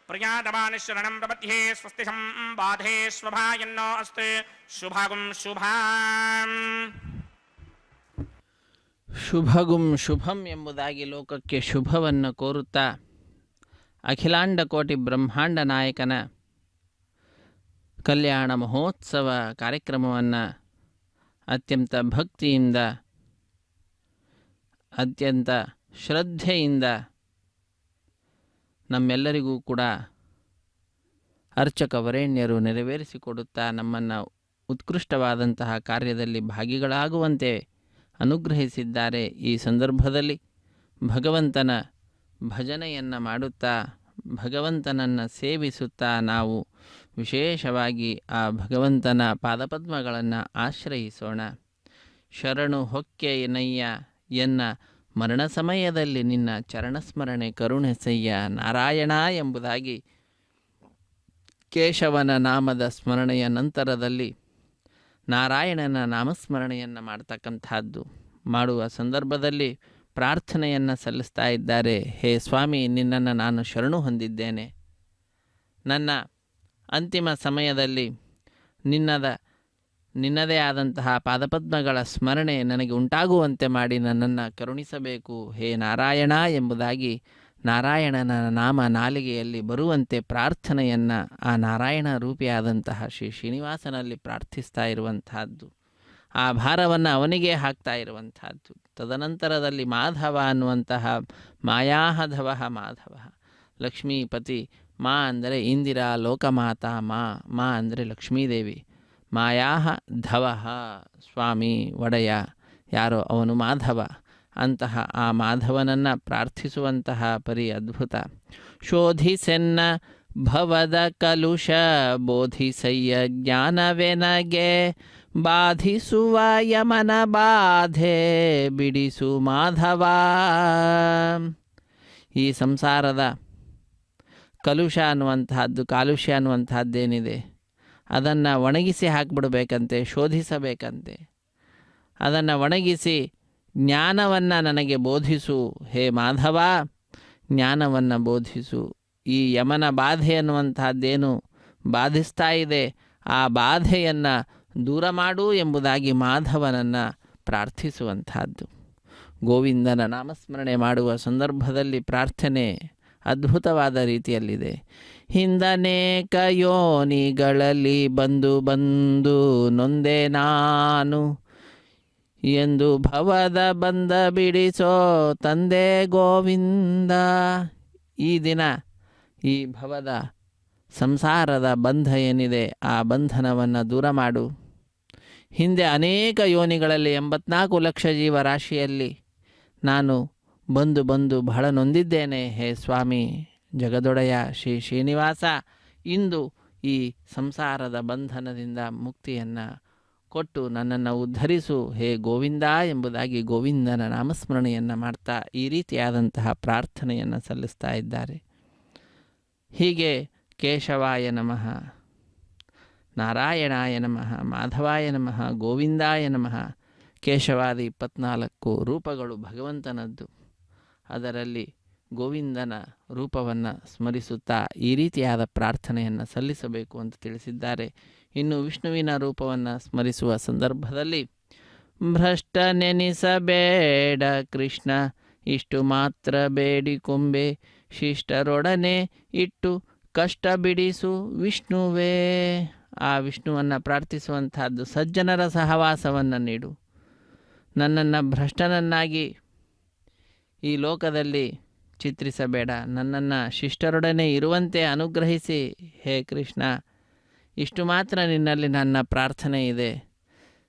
ಪ್ರಿಯಾದಮಾನಿಶರಣಂ ಪ್ರಪದ್ಯೆ ಸ್ವಸ್ತಿ ಸಂಬಾಧೆ ಸ್ವಭಾಯನ್ನೋ ಅಸ್ತು ಶುಭಗುಂ ಶುಭಾಂ. ಶುಭಗುಂ ಶುಭಂ ಎಂಬುದಾಗಿ ಲೋಕಕ್ಕೆ ಶುಭವನ್ನು ಕೋರುತ್ತಾ ಅಖಿಲಾಂಡ ಕೋಟಿ ಬ್ರಹ್ಮಾಂಡ ನಾಯಕನ ಕಲ್ಯಾಣ ಮಹೋತ್ಸವ ಕಾರ್ಯಕ್ರಮವನ್ನು ಅತ್ಯಂತ ಭಕ್ತಿಯಿಂದ, ಅತ್ಯಂತ ಶ್ರದ್ಧೆಯಿಂದ ನಮ್ಮೆಲ್ಲರಿಗೂ ಕೂಡ ಅರ್ಚಕ ವರೇಣ್ಯರು ನೆರವೇರಿಸಿಕೊಡುತ್ತಾ ನಮ್ಮನ್ನು ಉತ್ಕೃಷ್ಟವಾದಂತಹ ಕಾರ್ಯದಲ್ಲಿ ಭಾಗಿಗಳಾಗುವಂತೆ ಅನುಗ್ರಹಿಸಿದ್ದಾರೆ. ಈ ಸಂದರ್ಭದಲ್ಲಿ ಭಗವಂತನ ಭಜನೆಯನ್ನು ಮಾಡುತ್ತಾ, ಭಗವಂತನನ್ನು ಸೇವಿಸುತ್ತಾ ನಾವು ವಿಶೇಷವಾಗಿ ಆ ಭಗವಂತನ ಪಾದಪದ್ಮಗಳನ್ನು ಆಶ್ರಯಿಸೋಣ. ಶರಣು ಹೊಕ್ಕೆಯನಯ್ಯ ಎನ್ನ ಮರಣ ಸಮಯದಲ್ಲಿ ನಿನ್ನ ಚರಣಸ್ಮರಣೆ ಕರುಣೆಸಯ್ಯ ನಾರಾಯಣ ಎಂಬುದಾಗಿ ಕೇಶವನ ನಾಮದ ಸ್ಮರಣೆಯ ನಂತರದಲ್ಲಿ ನಾರಾಯಣನ ನಾಮಸ್ಮರಣೆಯನ್ನು ಮಾಡ್ತಕ್ಕಂಥದ್ದು. ಮಾಡುವ ಸಂದರ್ಭದಲ್ಲಿ ಪ್ರಾರ್ಥನೆಯನ್ನು ಸಲ್ಲಿಸ್ತಾ ಇದ್ದಾರೆ. ಹೇ ಸ್ವಾಮಿ, ನಿನ್ನನ್ನು ನಾನು ಶರಣು ಹೊಂದಿದ್ದೇನೆ. ನನ್ನ ಅಂತಿಮ ಸಮಯದಲ್ಲಿ ನಿನ್ನದೇ ಆದಂತಹ ಪಾದಪದ್ಮಗಳ ಸ್ಮರಣೆ ನನಗೆ ಉಂಟಾಗುವಂತೆ ಮಾಡಿ ನನ್ನನ್ನು ಕರುಣಿಸಬೇಕು ಹೇ ನಾರಾಯಣ ಎಂಬುದಾಗಿ ನಾರಾಯಣನ ನಾಮ ನಾಲಿಗೆಯಲ್ಲಿ ಬರುವಂತೆ ಪ್ರಾರ್ಥನೆಯನ್ನು ಆ ನಾರಾಯಣ ರೂಪಿಯಾದಂತಹ ಶ್ರೀ ಶ್ರೀನಿವಾಸನಲ್ಲಿ ಪ್ರಾರ್ಥಿಸ್ತಾ ಇರುವಂತಹದ್ದು. ಆ ಭಾರವನ್ನು ಅವನಿಗೆ ಹಾಕ್ತಾ ಇರುವಂತಹದ್ದು. ತದನಂತರದಲ್ಲಿ ಮಾಧವ ಅನ್ನುವಂತಹ ಮಾಯಾಧವ ಮಾಧವ, ಲಕ್ಷ್ಮೀಪತಿ. ಮಾ ಅಂದರೆ ಇಂದಿರಾ ಲೋಕಮಾತಾ, ಮಾ ಅಂದರೆ ಲಕ್ಷ್ಮೀದೇವಿ. ಮಾಯಾಹ ಧವ ಸ್ವಾಮಿ ಒಡೆಯ, ಯಾರೋ ಅವನು ಮಾಧವ. ಅಂತಹ ಆ ಮಾಧವನನ್ನು ಪ್ರಾರ್ಥಿಸುವಂತಹ ಪರಿ ಅದ್ಭುತ. ಶೋಧಿಸೆನ್ನ ಭವದ ಕಲುಷ ಬೋಧಿಸಯ್ಯ ಜ್ಞಾನವೆನಗೆ, ಬಾಧಿಸುವ ಯಮನ ಬಾಧೆ ಬಿಡಿಸು ಮಾಧವ. ಈ ಸಂಸಾರದ ಕಲುಷ ಅನ್ನುವಂತಹದ್ದು, ಕಾಲುಷ್ಯ ಅನ್ನುವಂತಹದ್ದೇನಿದೆ ಅದನ್ನು ಒಣಗಿಸಿ ಹಾಕಿಬಿಡಬೇಕಂತೆ, ಶೋಧಿಸಬೇಕಂತೆ. ಅದನ್ನು ಒಣಗಿಸಿ ಜ್ಞಾನವನ್ನು ನನಗೆ ಬೋಧಿಸು ಹೇ ಮಾಧವ, ಜ್ಞಾನವನ್ನು ಬೋಧಿಸು. ಈ ಯಮನ ಬಾಧೆ ಅನ್ನುವಂತಹದ್ದೇನು ಬಾಧಿಸ್ತಾ ಇದೆ, ಆ ಬಾಧೆಯನ್ನು ದೂರ ಮಾಡು ಎಂಬುದಾಗಿ ಮಾಧವನನ್ನು ಪ್ರಾರ್ಥಿಸುವಂತಹದ್ದು. ಗೋವಿಂದನ ನಾಮಸ್ಮರಣೆ ಮಾಡುವ ಸಂದರ್ಭದಲ್ಲಿ ಪ್ರಾರ್ಥನೆ ಅದ್ಭುತವಾದ ರೀತಿಯಲ್ಲಿದೆ. ಹಿಂದನೇಕ ಯೋನಿಗಳಲ್ಲಿ ಬಂದು ಬಂದು ನೊಂದೆ ನಾನು ಎಂದು ಭವದ ಬಂದ ಬಿಡಿಸೋ ತಂದೆ ಗೋವಿಂದ. ಈ ದಿನ ಈ ಭವದ ಸಂಸಾರದ ಬಂಧ ಏನಿದೆ ಆ ಬಂಧನವನ್ನು ದೂರ ಮಾಡು. ಹಿಂದೆ ಅನೇಕ ಯೋನಿಗಳಲ್ಲಿ 84 ಲಕ್ಷ ಜೀವರಾಶಿಯಲ್ಲಿ ನಾನು ಬಂದು ಬಂದು ಬಹಳ ನೊಂದಿದ್ದೇನೆ. ಹೇ ಸ್ವಾಮಿ ಜಗದೊಡೆಯ ಶ್ರೀ ಶ್ರೀನಿವಾಸ, ಇಂದು ಈ ಸಂಸಾರದ ಬಂಧನದಿಂದ ಮುಕ್ತಿಯನ್ನು ಕೊಟ್ಟು ನನ್ನನ್ನು ಉದ್ಧರಿಸು ಹೇ ಗೋವಿಂದ ಎಂಬುದಾಗಿ ಗೋವಿಂದನ ನಾಮಸ್ಮರಣೆಯನ್ನು ಮಾಡ್ತಾ ಈ ರೀತಿಯಾದಂತಹ ಪ್ರಾರ್ಥನೆಯನ್ನು ಸಲ್ಲಿಸ್ತಾ ಇದ್ದಾರೆ. ಹೀಗೆ ಕೇಶವಾಯ ನಮಃ, ನಾರಾಯಣಾಯ ನಮಃ, ಮಾಧವಾಯ ನಮಃ, ಗೋವಿಂದಾಯ ನಮಃ. ಕೇಶವಾದಿ 24 ರೂಪಗಳು ಭಗವಂತನದ್ದು. ಅದರಲ್ಲಿ ಗೋವಿಂದನ ರೂಪವನ್ನು ಸ್ಮರಿಸುತ್ತಾ ಈ ರೀತಿಯಾದ ಪ್ರಾರ್ಥನೆಯನ್ನು ಸಲ್ಲಿಸಬೇಕು ಅಂತ ತಿಳಿಸಿದ್ದಾರೆ. ಇನ್ನು ವಿಷ್ಣುವಿನ ರೂಪವನ್ನು ಸ್ಮರಿಸುವ ಸಂದರ್ಭದಲ್ಲಿ ಭ್ರಷ್ಟ ನೆನೆಸಬೇಡ ಕೃಷ್ಣ, ಇಷ್ಟು ಮಾತ್ರ ಬೇಡಿಕೊಂಬೆ, ಶಿಷ್ಟರೊಡನೆ ಇಟ್ಟು ಕಷ್ಟ ಬಿಡಿಸು ವಿಷ್ಣುವೇ. ಆ ವಿಷ್ಣುವನ್ನು ಪ್ರಾರ್ಥಿಸುವಂತಹದ್ದು ಸಜ್ಜನರ ಸಹವಾಸವನ್ನು ನೀಡು, ನನ್ನನ್ನು ಭ್ರಷ್ಟನನ್ನಾಗಿ ಈ ಲೋಕದಲ್ಲಿ ಚಿತ್ರಿಸಬೇಡ, ನನ್ನನ್ನು ಶಿಷ್ಟರೊಡನೆ ಇರುವಂತೆ ಅನುಗ್ರಹಿಸಿ ಹೇ ಕೃಷ್ಣ. ಇಷ್ಟು ಮಾತ್ರ ನಿನ್ನಲ್ಲಿ ನನ್ನ ಪ್ರಾರ್ಥನೆ ಇದೆ.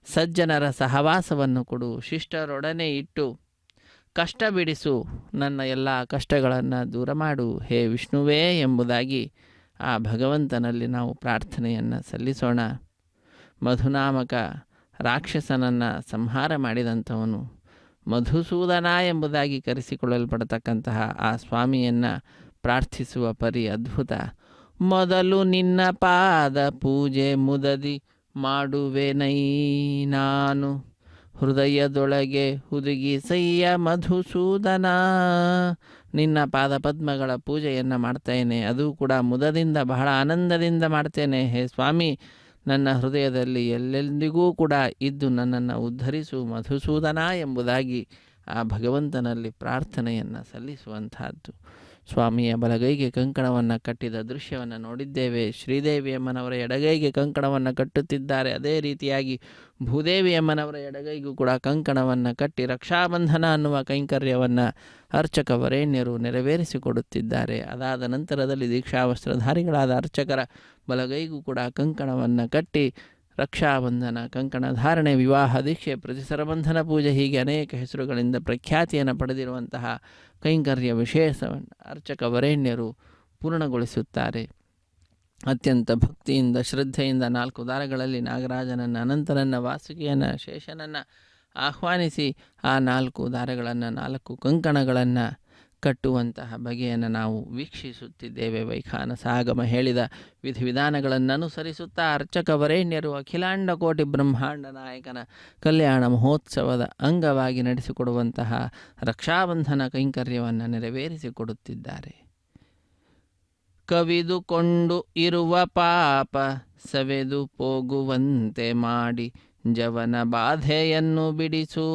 ಸಜ್ಜನರ ಸಹವಾಸವನ್ನು ಕೊಡು, ಶಿಷ್ಟರೊಡನೆ ಇಟ್ಟು ಕಷ್ಟ ಬಿಡಿಸು, ನನ್ನ ಎಲ್ಲ ಕಷ್ಟಗಳನ್ನು ದೂರ ಮಾಡು ಹೇ ವಿಷ್ಣುವೇ ಎಂಬುದಾಗಿ ಆ ಭಗವಂತನಲ್ಲಿ ನಾವು ಪ್ರಾರ್ಥನೆಯನ್ನು ಸಲ್ಲಿಸೋಣ. ಮಧುನಾಮಕ ರಾಕ್ಷಸನನ್ನು ಸಂಹಾರ ಮಾಡಿದಂಥವನು ಮಧುಸೂದನ ಎಂಬುದಾಗಿ ಕರೆಸಿಕೊಳ್ಳಲ್ಪಡತಕ್ಕಂತಹ ಆ ಸ್ವಾಮಿಯನ್ನು ಪ್ರಾರ್ಥಿಸುವ ಪರಿ ಅದ್ಭುತ. ಮೊದಲು ನಿನ್ನ ಪಾದ ಪೂಜೆ ಮುದದಿ ಮಾಡುವೆನೈ ನಾನು, ಹೃದಯದೊಳಗೆ ಹುದುಗಿಸಯ್ಯ ಮಧುಸೂದನ. ನಿನ್ನ ಪಾದಪದ್ಮಗಳ ಪೂಜೆಯನ್ನು ಮಾಡ್ತೇನೆ, ಅದು ಕೂಡ ಮುದದಿಂದ ಬಹಳ ಆನಂದದಿಂದ ಮಾಡ್ತೇನೆ ಹೇ ಸ್ವಾಮಿ. ನನ್ನ ಹೃದಯದಲ್ಲಿ ಎಲ್ಲೆಂದಿಗೂ ಕೂಡ ಇದ್ದು ನನ್ನನ್ನು ಉದ್ಧರಿಸು ಮಧುಸೂದನ ಎಂಬುದಾಗಿ ಆ ಭಗವಂತನಲ್ಲಿ ಪ್ರಾರ್ಥನೆಯನ್ನು ಸಲ್ಲಿಸುವಂತಹದ್ದು. ಸ್ವಾಮಿಯ ಬಲಗೈಗೆ ಕಂಕಣವನ್ನು ಕಟ್ಟಿದ ದೃಶ್ಯವನ್ನು ನೋಡಿದ್ದೇವೆ. ಶ್ರೀದೇವಿ ಅಮ್ಮನವರ ಎಡಗೈಗೆ ಕಂಕಣವನ್ನು ಕಟ್ಟುತ್ತಿದ್ದಾರೆ. ಅದೇ ರೀತಿಯಾಗಿ ಭೂದೇವಿ ಅಮ್ಮನವರ ಎಡಗೈಗೂ ಕೂಡ ಕಂಕಣವನ್ನು ಕಟ್ಟಿ ರಕ್ಷಾಬಂಧನ ಅನ್ನುವ ಕೈಂಕರ್ಯವನ್ನು ಅರ್ಚಕ ವರೇಣ್ಯರು ನೆರವೇರಿಸಿಕೊಡುತ್ತಿದ್ದಾರೆ. ಅದಾದ ನಂತರದಲ್ಲಿ ದೀಕ್ಷಾವಸ್ತ್ರಧಾರಿಗಳಾದ ಅರ್ಚಕರ ಬಲಗೈಗೂ ಕೂಡ ಕಂಕಣವನ್ನು ಕಟ್ಟಿ ರಕ್ಷಾಬಂಧನ, ಕಂಕಣ ಧಾರಣೆ, ವಿವಾಹ ದೀಕ್ಷೆ, ಪ್ರತಿಸರಬಂಧನ ಪೂಜೆ, ಹೀಗೆ ಅನೇಕ ಹೆಸರುಗಳಿಂದ ಪ್ರಖ್ಯಾತಿಯನ್ನು ಪಡೆದಿರುವಂತಹ ಕೈಂಕರ್ಯ ವಿಶೇಷವನ್ನು ಅರ್ಚಕ ವರೇಣ್ಯರು ಪೂರ್ಣಗೊಳಿಸುತ್ತಾರೆ. ಅತ್ಯಂತ ಭಕ್ತಿಯಿಂದ ಶ್ರದ್ಧೆಯಿಂದ 4 ದಾರಗಳಲ್ಲಿ ನಾಗರಾಜನನ್ನು, ಅನಂತನನ್ನು, ವಾಸುಕಿಯನ್ನು, ಶೇಷನನ್ನು ಆಹ್ವಾನಿಸಿ ಆ 4 ದಾರಗಳನ್ನು 4 ಕಂಕಣಗಳನ್ನು ಕಟ್ಟುವಂತಹ ಬಗೆಯನ್ನು ನಾವು ವೀಕ್ಷಿಸುತ್ತಿದ್ದೇವೆ. ವೈಖಾನಸ ಆಗಮ ಹೇಳಿದ ವಿಧಿವಿಧಾನಗಳನ್ನು ಅನುಸರಿಸುತ್ತಾ ಅರ್ಚಕ ವರೇಣ್ಯರು ಅಖಿಲಾಂಡ ಕೋಟಿ ಬ್ರಹ್ಮಾಂಡ ನಾಯಕನ ಕಲ್ಯಾಣ ಮಹೋತ್ಸವದ ಅಂಗವಾಗಿ ನಡೆಸಿಕೊಡುವಂತಹ ರಕ್ಷಾಬಂಧನ ಕೈಂಕರ್ಯವನ್ನು ನೆರವೇರಿಸಿಕೊಡುತ್ತಿದ್ದಾರೆ. ಕವಿದುಕೊಂಡು ಇರುವ ಪಾಪ ಸವೆದು ಹೋಗುವಂತೆ ಮಾಡಿ ಜವನ ಬಾಧೆಯನ್ನು ಬಿಡಿಸು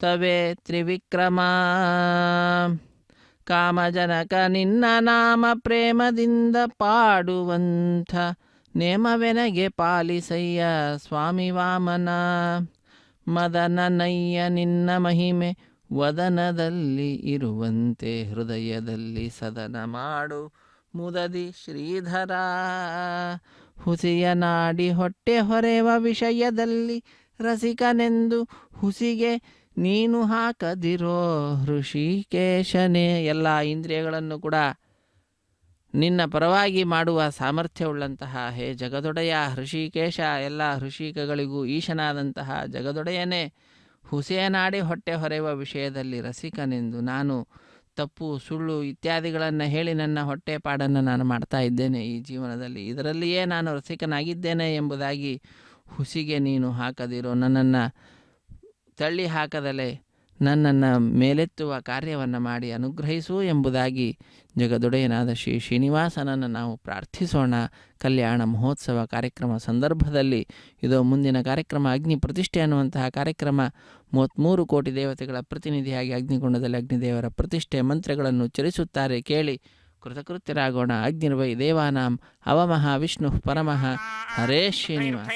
ತವೇ ತ್ರಿವಿಕ್ರಮ. ಕಾಮಜನಕ ನಿನ್ನ ನಾಮ ಪ್ರೇಮದಿಂದ ಪಾಡುವಂಥ ನೇಮವೆನಗೆ ಪಾಲಿಸಯ್ಯ ಸ್ವಾಮಿ ವಾಮನ. ಮದನನಯ್ಯ ನಿನ್ನ ಮಹಿಮೆ ವದನದಲ್ಲಿ ಇರುವಂತೆ ಹೃದಯದಲ್ಲಿ ಸದನ ಮಾಡು ಮುದದಿ ಶ್ರೀಧರ. ಹುಸಿಯ ನಾಡಿ ಹೊಟ್ಟೆ ಹೊರೆವ ವಿಷಯದಲ್ಲಿ ರಸಿಕನೆಂದು ಹುಸಿಗೆ ನೀನು ಹಾಕದಿರೋ ಹೃಷಿಕೇಶನೇ. ಎಲ್ಲ ಇಂದ್ರಿಯಗಳನ್ನು ಕೂಡ ನಿನ್ನ ಪರವಾಗಿ ಮಾಡುವ ಸಾಮರ್ಥ್ಯವುಳ್ಳಂತಹ ಹೇ ಜಗದೊಡೆಯ ಹೃಷಿಕೇಶ, ಎಲ್ಲ ಹೃಷಿಕಗಳಿಗೂ ಈಶನಾದಂತಹ ಜಗದೊಡೆಯನೇ, ಹುಸಿಯ ನಾಡಿ ಹೊಟ್ಟೆ ಹೊರೆಯುವ ವಿಷಯದಲ್ಲಿ ರಸಿಕನೆಂದು ನಾನು ತಪ್ಪು ಸುಳ್ಳು ಇತ್ಯಾದಿಗಳನ್ನು ಹೇಳಿ ನನ್ನ ಹೊಟ್ಟೆ ಪಾಡನ್ನು ನಾನು ಮಾಡ್ತಾ ಇದ್ದೇನೆ ಈ ಜೀವನದಲ್ಲಿ. ಇದರಲ್ಲಿಯೇ ನಾನು ರಸಿಕನಾಗಿದ್ದೇನೆ ಎಂಬುದಾಗಿ ಹುಸಿಗೆ ನೀನು ಹಾಕದಿರೋ, ನನ್ನನ್ನು ತಳ್ಳಿ ಹಾಕದಲೇ ನನ್ನನ್ನು ಮೇಲೆತ್ತುವ ಕಾರ್ಯವನ್ನು ಮಾಡಿ ಅನುಗ್ರಹಿಸು ಎಂಬುದಾಗಿ ಜಗದೊಡೆಯನಾದ ಶ್ರೀ ಶ್ರೀನಿವಾಸನನ್ನು ನಾವು ಪ್ರಾರ್ಥಿಸೋಣ. ಕಲ್ಯಾಣ ಮಹೋತ್ಸವ ಕಾರ್ಯಕ್ರಮ ಸಂದರ್ಭದಲ್ಲಿ ಇದೋ ಮುಂದಿನ ಕಾರ್ಯಕ್ರಮ ಅಗ್ನಿ ಪ್ರತಿಷ್ಠೆ ಅನ್ನುವಂತಹ ಕಾರ್ಯಕ್ರಮ 33 ಕೋಟಿ ದೇವತೆಗಳ ಪ್ರತಿನಿಧಿಯಾಗಿ ಅಗ್ನಿಗುಂಡದಲ್ಲಿ ಅಗ್ನಿದೇವರ ಪ್ರತಿಷ್ಠೆ ಮಂತ್ರಗಳನ್ನು ಉಚ್ಚರಿಸುತ್ತಾರೆ. ಕೇಳಿ ಕೃತಕೃತ್ಯರಾಗೋಣ. ಅಗ್ನಿರ್ವೈ ದೇವಾನಾಂ ಅವಮಃ ವಿಷ್ಣು ಪರಮಃ ಹರೇ ಶ್ರೀನಿವಾಸ.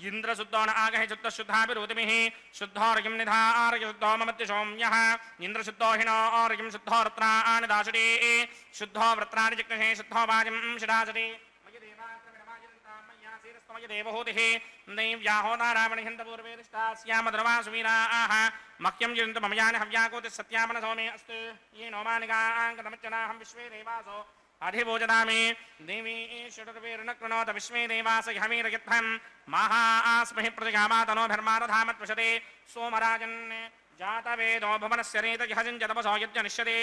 ಇಂದ್ರ ಶುದ್ಧೋ ನ ಆಗಹಿ ಶುದ್ಧ ಶುದ್ಧಾಭಿರೋಧಿಮಿಃ ಶುದ್ಧೋರ್ಗಿಂ ನಿಧಾರಯ ಶುದ್ಧೋ ಮಮತ್ಯ ಸೌಮ್ಯಃ ಇಂದ್ರ ಶುದ್ಧೋ ಹಿನೋರ್ಗಿಂ ಶುದ್ಧೋ ವೃತ್ರಾಣಿ ದಾಶರೇ ಶುದ್ಧೋ ವೃತ್ರಾಣಿ ಜಿಗ್ನಹೇ ಶುದ್ಧೋ ವಾಜಿಂ ಶಿರಾಸರೇ ದೇವಹೂತಿಃ ದೈವ್ಯಾಹೋತಾರಾವಣಿ ಹಿಂದ ಪೂರ್ವೇದಿಷ್ಟಾಸ್ಯಾಮದ್ರವಾಸುವೀರಾಃ ಮಹ್ಯಂ ಜಿಂತು ಮಮಯಾನಿ ಹವ್ಯಾಕೋತಿ ಸತ್ಯಾಮನ ಸೌಮೇ ಅಸ್ತು ಯೇ ನೋಮಾನಿಗಾಂಕತಮಚ್ಚನಾಹಂ ವಿಶ್ವೇ ದೇವಾಸೋ अधिभोजदामि देवी षडुर्वेर्नकृणोत विश्वे देवास ह्यमीरयत्थं महास्महि प्रतिगामातनोभिर्मारधामत्वशते सोमराजन् जातवेदो भुवनस्य रेतजहजञ्जतपसो यज्ञनिष्यते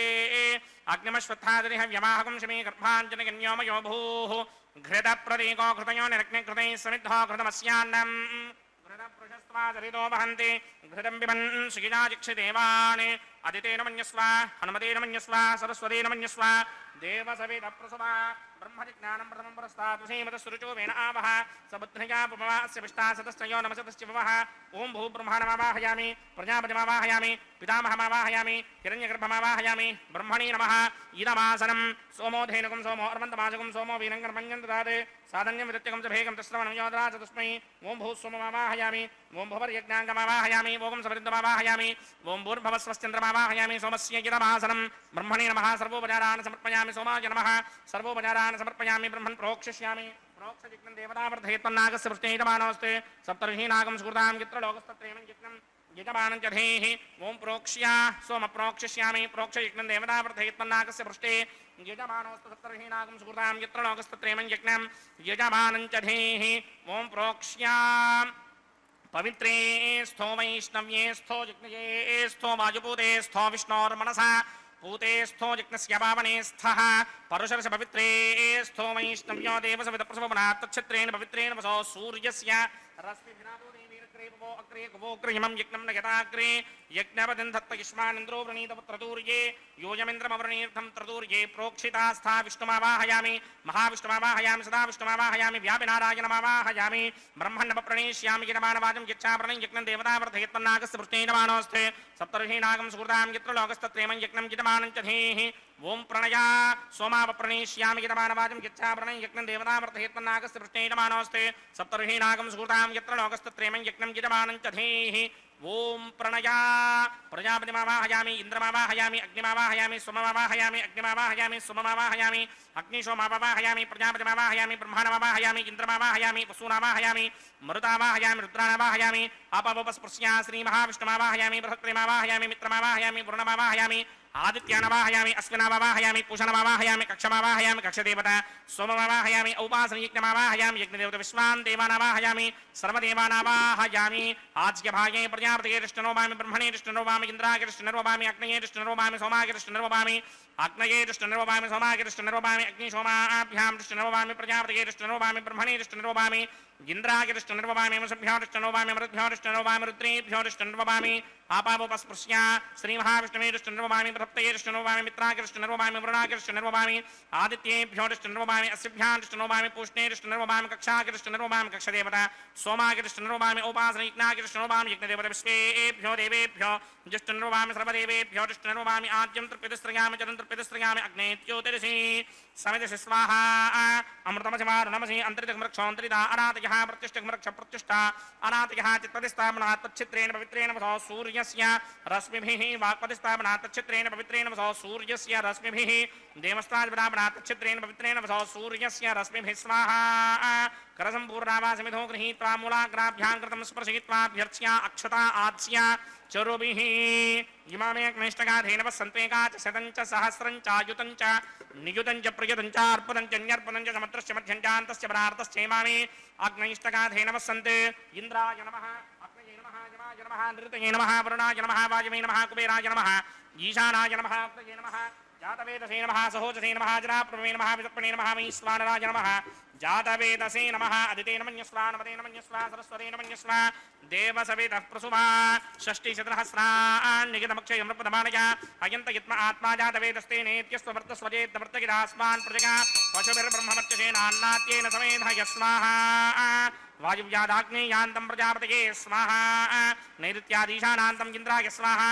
अग्निमश्वत्थादिरिह व्यमाहकं शमी गर्भाञ्जनगन्योमयो भूः घृतप्रतीको घृतयो निरग्निकृतैः समिद्धो घृतमस्यान्नम् घृतपृषस्त्वाचरितो वहन्ति घृतं पिबन् सुगिजाजिक्षिदेवान् अदितेन मन्यस्व हनुमतेन मन्यस्व सरस्वतेन मन्यस्व देवसविदप्रसवा ब्रह्मजिज्ञानं प्रथमं पुरस्तात् श्रीमतस्सुरुचो वेन आवह सबुद्ध्या पुमवास्य विष्टासतश्चयो नमसतश्च ववः ओं भूब्रह्मणमावाहयामि प्रजापतिमावाहयामि पितामहमावाहयामि हिरण्यगर्भमावाहयामि ब्रह्मणे नमः इदमासनं सोमो धेनुकं सोमो अर्वन्तमाजकं सोमो वीरङ्गर्मञ्जं ददात् साधन्यं विदत्यकं च भेगं तस्रवणं योदरा च तस्मै ओं भूस्सोममावाहयामि ओं भुवर्यज्ञाङ्गमावाहयामि ओं सवरिन्दमावाहयामि ओं भूर्भवस्वश्चन्द्रमावाहयामि सोमस्य इदमासनं ब्रह्मणे नमः सर्वोपचारान् समर्पयामि सोमाय नमः सर्वोपचारान् समर्पयामि ब्रह्मन् प्रोक्षिष्यामि प्रोक्षजिग्नं देवतावर्धयत्वन्नागस्य पृष्ठेयजमानोऽस्ते सप्तर्षीनागं स्फुर्तां चित्रलोकस्तत्रेमं यज्ञं यजमानं च धेः ओं प्रोक्ष्या सोमप्रोक्षिष्यामि प्रोक्षजिग्नं देवतावर्धयत्वन्नागस्य पृष्ठे यजमानोऽस्तु सप्तर्षीनागं स्फुर्तां चित्रलोकस्तत्रेमं यज्ञं यजमानं च धेः ओं प्रोक्ष्या पवित्रे स्थो वैष्णव्ये स्थो जिग्नये स्थो वायुपूते स्थो विष्णोर्मनसा पूते स्थो जिग्नस्य पावने स्थः परुषर्ष पवित्रे स्थो वैष्णव्यो देवसविदप्रसवनात् तच्छत्रेण पवित्रेण वसो सूर्यस्य रश्मिभिरादो देवीरग्रेवो अग्रे कुवोग्रहिमं यज्ञं नयताग्रे यज्ञवदन् दत्तयुष्मानिन्द्रो वृणीतपुत्रतूर्ये योजमिन्द्रमवृणीर्थं त्रतूर्ये प्रोक्षितास्था विष्णुमावाहयामि महाविष्णुमावाहयामि सदा विष्णुमावाहयामि व्यापिनारायणमावाहयामि ब्रह्मण्डप्रणेष्यामि यजमानवाजं यच्छाप्रणं यज्ञं देवतावर्धयत्वन्नागस्य पृष्ठेजमानोऽस्ते सप्तर्षीनागं सुहृदां यत्रलोकस्तत्रेमं यज्ञं यजमानं च धेः ओं प्रणया सोमावप्रणेष्यामि यजमानवाजं यच्छाप्रणं यज्ञं देवतावर्धयत्वन्नागस्य पृष्ठेजमानोऽस्ते सप्तर्षीनागं सुहृदां यत्रलोकस्तत्रेमं यज्ञं यजमानं च धेः ओं प्रणया प्रजापतिमावाहयामि इंद्रमावाहयामि अग्निमावाहयामि सोममावाहयामि अग्निमावाहयामि सोममावाहयामि अग्निशोमावाहयामि प्रजापतिमावाहयामि ब्रह्माणमावाहयामि इंद्रमावाहयामि वसूनावाहयामि मरुतावाहयामि रुद्राणावाहयामि आपावपस्पृश्या श्रीमहाविष्णुमावाहयामि बृहत्प्रेमावाहयामि मित्रमावाहयामि वरुणमावाहयामि आदित्यानवाहयामि अश्विनावाहयामि पूषणमावाहयामि कक्षमावाहयामि कक्षदेवता सोममावाहयामि औपासनयज्ञमावाहयामि यज्ञदेवता विश्वान् देवानावाहयामि सर्वदेवानावाहयामि आज्यभागे प्रजापतये कृष्णनोभामि ब्रह्मणे कृष्णनोभामि इन्द्राय कृष्णनोभामि अग्नये कृष्णनोभामि सोमाय कृष्णनोभामि अग्नये कृष्णनोभामि सोमाय कृष्णनोभामि अग्निशोमाभ्यां कृष्णनोभामि प्रजापतये कृष्णनोभामि ब्रह्मणे कृष्णनोभामि इंद्राय कृष्णनोभामि वसुभ्यो कृष्णनोभामि मरुद्भ्यो कृष्णनोभामि रुद्रेभ्यो कृष्णनोभामि आपावपस्पृश्या श्रीमहाविष्णवे कृष्णनोभामि बृहत्तये कृष्णनोभामि मित्राय कृष्णनोभामि वरुणाय कृष्णनोभामि आदित्येभ्यो कृष्णनोभामि अस्यभ्यां कृष्णनोभामि पूष्णे कृष्णनोभामि कक्षाय कृष्णनोभामि कक्षदेवता सोमाय कृष्णनोभामि उपासनयज्ञाय कृष्णनोभामि यज्ञदेवता विश्वेभ्यो देवेभ्यो जुष्टनोभामि सर्वदेवेभ्यो कृष्णनोभामि आद्यं तृप्यतिस्त्रयामि चरं तृप्यतिस्त्रयामि अग्नेत्योतिरसि समितिषि स्वाहा अमृतमसिमारुणमसि अन्तरितमृक्षोऽन्तरिता अनातयः प्रतिष्ठमृक्ष प्रतिष्ठा अनातयः चित्पतिस्थापनात् तच्छित्रेण पवित्रेण वसो सूर्यस्य रश्मिभिः वाक्पतिस्थापनात् तच्छित्रेण पवित्रेण वसो सूर्यस्य रश्मिभिः देवस्ताजपदापनात् तच्छित्रेण पवित्रेण वसो सूर्यस्य रश्मिभिः स्वाहा करसम्पूर्णावासमिधो गृहीत्वा मूलाग्राभ्यां कृतं स्पर्शयित्वाभ्यर्च्या अक्षता आत्स्या चरुभिः इमामेकनिष्ठगाधेन वसन्त्वेका च शतं च सहस्रं चायुतं च नियुतं च प्रयुतं च अर्पणं च न्यर्पणं च समुद्रस्य मध्यं चान्तस्य परार्थश्चैमामि अग्नैष्ठगाधेन वसन्ते इन्द्राय नमः अग्नये नमः यमाय नमः नृतये नमः वरुणाय नमः वायुवे नमः कुबेराय नमः ईशानाय नमः अग्नये नमः जातवेदसे नमः सहोजसे नमः जनाप्रभवे नमः विसर्पणे नमः वैश्वानराय नमः जातवेदसे नमः अदिते नमन्यस्वा नमते नमन्यस्वा सरस्वते नमन्यस्वा देवसवेतः प्रसुभा षष्टिशतसहस्राण्यगितमक्षयं प्रपदमानया अयन्तयत्म आत्मा जातवेदस्ते नेत्यस्ववर्तस्वजेत्तवर्तगिदास्मान् प्रजगा पशुभिर्ब्रह्ममत्यशेनान्नात्येन समेधय स्वाहा वायुव्यादाग्नेयान्तं प्रजापतये स्वाहा नैऋत्यादीशानान्तं इन्द्राय स्वाहा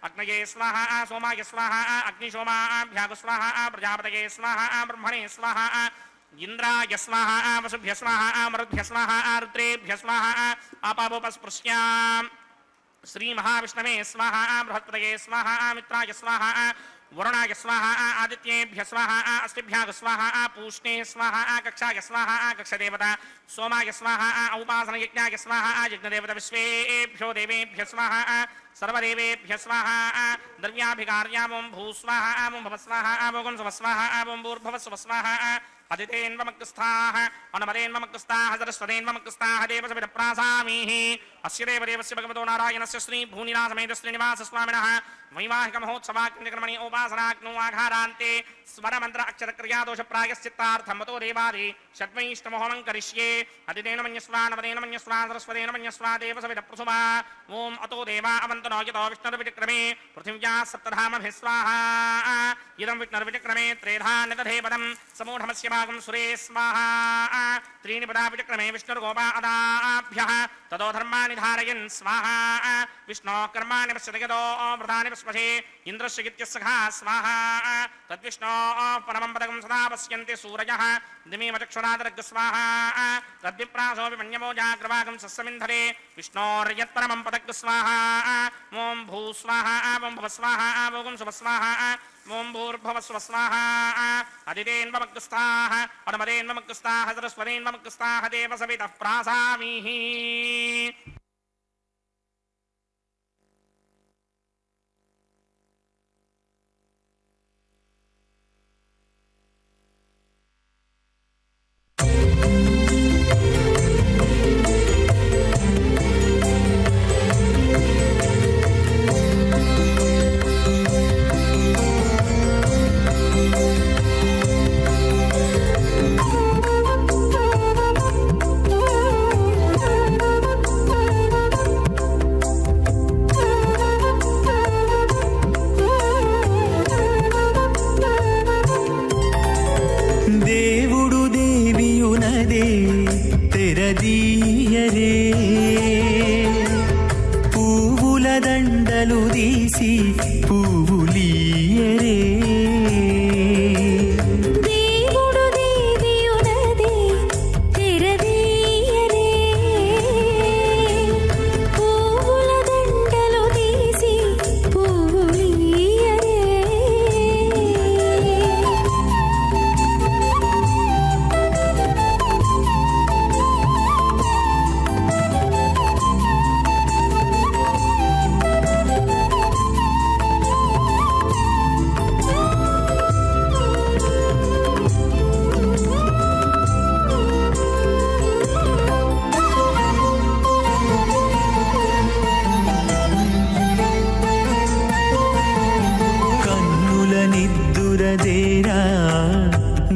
अग्नये स्वाहा सोमाय स्वाहा अग्निशोमाभ्याग स्वाहा प्रजापतये स्वाहा ब्रह्मणे स्वाहा इंद्राय स्वाहा वसुभ्य स्वाहा मरुद्भ्य स्वाहा रुद्रेभ्य स्वाहा अपावोपस्पृश्याम् श्री महाविष्णवे स्वाहा बृहस्पतये स्वाहा मित्राय स्वाहा वरुणाय स्वाहा आदित्येभ्य स्वाहा अस्तिभ्याग स्वाहा पूष्णे स्वाहा कक्षाय स्वाहा कक्षदेवता सोमाय स्वाहा उपासनयज्ञाय स्वाहा यज्ञदेवता विश्वेभ्यो देवेभ्य स्वाहा सर्वदेवेभ्य स्वाहा द्रव्याभिकार्यामं भूस्वाहा ओं भवस्वाहा ओं सुवस्वाहा ओं भूर्भुवस्वस्वाहा अदितेन्वमग्रस्थाः अनुमदेन्वमग्रस्थाः सरस्वतेन्वमग्रस्थाः देवसविदप्रासामीः अस्य देवदेवस्य भगवतो नारायणस्य श्री भूनिलासमेत श्रीनिवासस्वामिनः वैवाहिक महोत्सवाग्निकर्मणि उपासनाग्नो आघारान्ते स्वरमन्त्र अक्षरक्रियादोष प्रायश्चित्तार्थमतो देवादि षड्वैष्णवहोमं करिष्ये अदितेन मन्यस्वा नवदेन मन्यस्वा सरस्वतेन मन्यस्वा देवसविदप्रसुभा ओम अतो देवा अवन्तनो यतो विष्णुर्विक्रमे पृथिव्याः सप्तधामभिः स्वाहा इदं विष्णुर्विक्रमे त्रेधा निदधे समूढमस्य भागं सुरे स्वाहा त्रीणि पदा विक्रमे विष्णुर्गोपा अदाभ्यः ततो धर्माणि धारयन् स्वाहा विष्णोः कर्माणि पश्यति यतो व्रतानि पश्मसे इन्द्रस्य गित्यस्सखा स्वाहा तद्विष्णोः परमं पदकं सदा पश्यन्ति सूरयः दिमेवचक्षुरादरग् स्वाहा तद्विप्रासोऽपि मन्यवो जाग्रवागं सस्समिन्धरे विष्णोर्यत्परमं पदग् स्वाहा ओं भूस्वाहा ओं भवस्वाहा ओं सुवस्वाहा ओं भूर्भुवस्वस्वाहा अदितेन्वमग्रस्थाः अनुमदेन्वमग्रस्थाः सरस्वतेन्वमग्रस्थाः देवसवितः प्रासामीः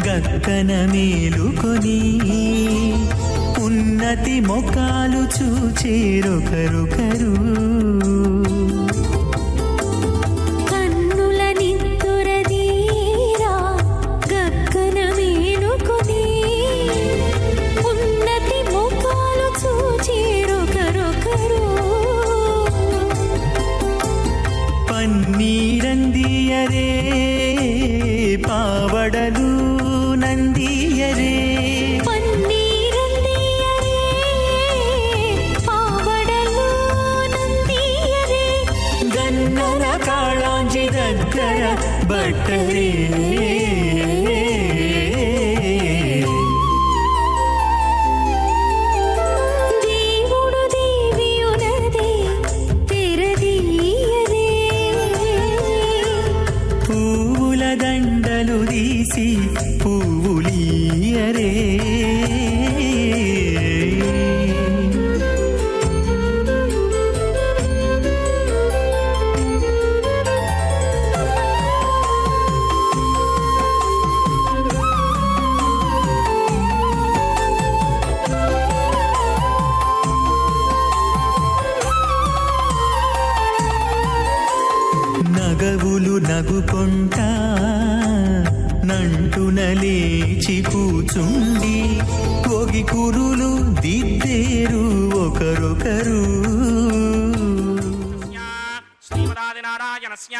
గక్కన మేలుకొని ఉన్నతి మొక్కాలు చూచేరొకరొకరు పన్నీరందియరే పావడలు నందియరే పన్నీరందియరే పావడలు నందియరే గన్నర కాళాంజి దగ్గర బట్టరే దండలు తీసి పువ్వులియరే కూచుండి కోగి కురులు దిద్దేరు ఒకరొకరు శ్రీమదాదినారాయణస్య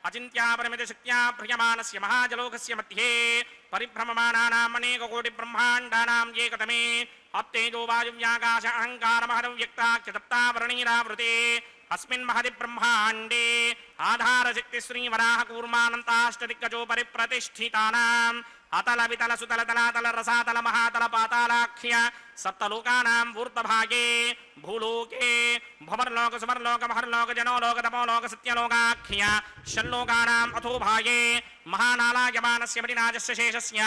అచింత్యాపరిమితశక్త్యా ప్రియమానస్య మహాజలోకస్య మధ్యే పరిభ్రమమానానాం అనేకకోటి బ్రహ్మాండానాం ఏకతమే అప్తేజో వాయువ్యాకాశ అహంకారమహదవ్యక్తాఖ్యతప్తావరణీరావృతే అస్మిన్ మహది బ్రహ్మాండే ఆధారశక్తి శ్రీవరాహ కూర్మానంతాష్టదిగ్గజో పరిప్రతిష్ఠితానాం అతల వితల సుతల తలాతల రసాతల మహాతల పాతాళాఖ్య సప్తలోకానాం ఊర్ధ్వభాగే భూలోకే భువర్లోక సువర్లోక మహర్లోక జనోలోక తపోలోక సత్యలోకాఖ్య షల్లోకానాం అథోభాగే మహానాలాయమానస్య మణినాజస్య శేషస్య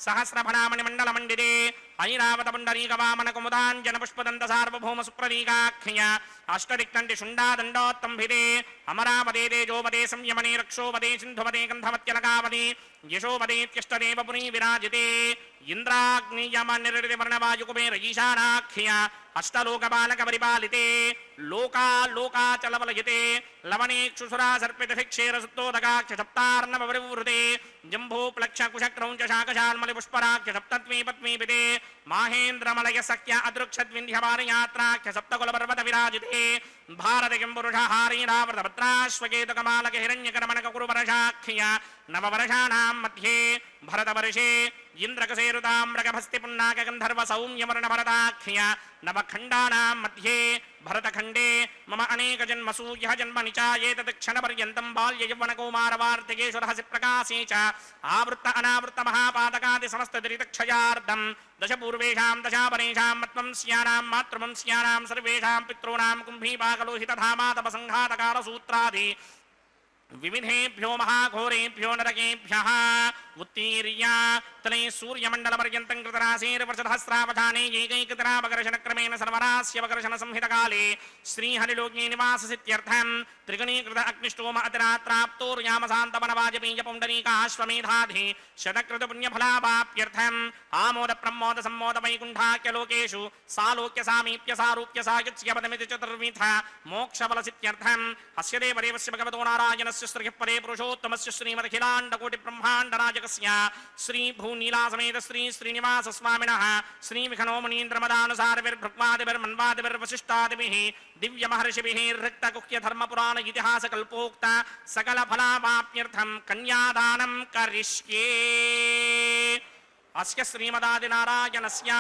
సహస్రఫణామణిమండలమండితే ఐరావత పుండరీకవామన కుముదాంజన పుష్పదంత సార్వభౌమ సుప్రదీకాఖ్య అష్టదిక్తండి శుండాదండోత్తంభిదే అమరావదే తేజోపదే సంయమనే రక్షోపదే సింధుపదే గంధమత్యలకావదే యశోపదేత్యష్టదేవ పురీ విరాజితే ఇంద్రాగ్నియమ నిర్ణిత వర్ణవాయుకుమేర ఈశానాఖ్య అష్టలోకపాలక పరిపాలితే లోకా లోకాచలవలయతే లవణేక్షుసురా సర్పిత శిక్షేర సుత్తోదకాఖ్య సప్తార్ణవ పరివృతే జంభూ ప్లక్ష కుశక్రౌంచ శాకశాల్మలి పుష్పరాఖ్య సప్తత్వీపత్వీపితే మాహేంద్రమలయ సఖ్య అదృక్షద్వింధ్యపారయాత్రాఖ్య సప్తకుల పర్వత విరాజితే భారతకిం పురుషహారీరావృత భద్రాశ్వకేతుకమాలక హిరణ్యకరమణక కురువర్షాఖ్య నవవర్షాణాం మధ్యే భరతవర్షే ఇంద్రకసేరుతామ్రగభస్తి పున్నాక గంధర్వ సౌమ్యవర్ణ భరతాఖ్య నవఖండానాం మధ్యే భరతఖండే మమ అనేక జన్మసు యః జన్మని చ ఏతద్ క్షణపర్యంతం బాల్య యౌవన కౌమార వార్ధకేషు రహసి ప్రకాశే చ ఆవృత్త అనావృత్త మహాపాతకాది సమస్త దురితక్షయార్థం దశ పూర్వేషాం దశాపరేషాం మత్వం స్యానాం మాతృవంస్యానాం సర్వేషాం పితॄణాం కుంభీపాకలోహితధామాతప సంఘాతకార సూత్రాది వివిధేభ్యో మహాఘోరేభ్యో నరకేభ్యః ఉత్తీర్య తలే సూర్యమండల పర్యంతం కృతరాశేర్వర్షధస్రావధానే ఏకైకతరావకర్షణక్రమేణ సర్వరాస్యవకర్షణ సంహితకాలే శ్రీహరిలోకే నివాససిత్యర్థం త్రిగుణీకృత అగ్నిష్టోమ అతిరాత్రాప్తోర్యామశాంతమనవాజపేయ పుండరీకాశ్వమేధాధి శతకృత పుణ్యఫలావాప్యర్థం ఆమోద ప్రమోద సమ్మోద వైకుంఠాఖ్యలోకేషు సాలోక్య సామీప్య సారూప్య సాయుత్స్యపదమితి చతుర్విధ మోక్షఫలసిత్యర్థం అస్య దేవదేవస్య భగవతో నారాయణస్య శ్రీపదే పురుషోత్తమస్య శ్రీమదఖిలాండకోటి బ్రహ్మాండనాయకస్య శ్రీ భూనీలాసమేత శ్రీ శ్రీనివాస స్వామినః శ్రీ విఖనో మునీంద్రమదానుసారవిర్భృగ్వాదిభిర్వశిష్టాదిభిః దివ్య మహర్షిభిః రిక్తగుహ్య ధర్మపురాణ ఇతిహాస కల్పోక్త సకల ఫలావాప్యర్థం కన్యాదానం కరిష్యే అస్య శ్రీమదాదినారాయణస్య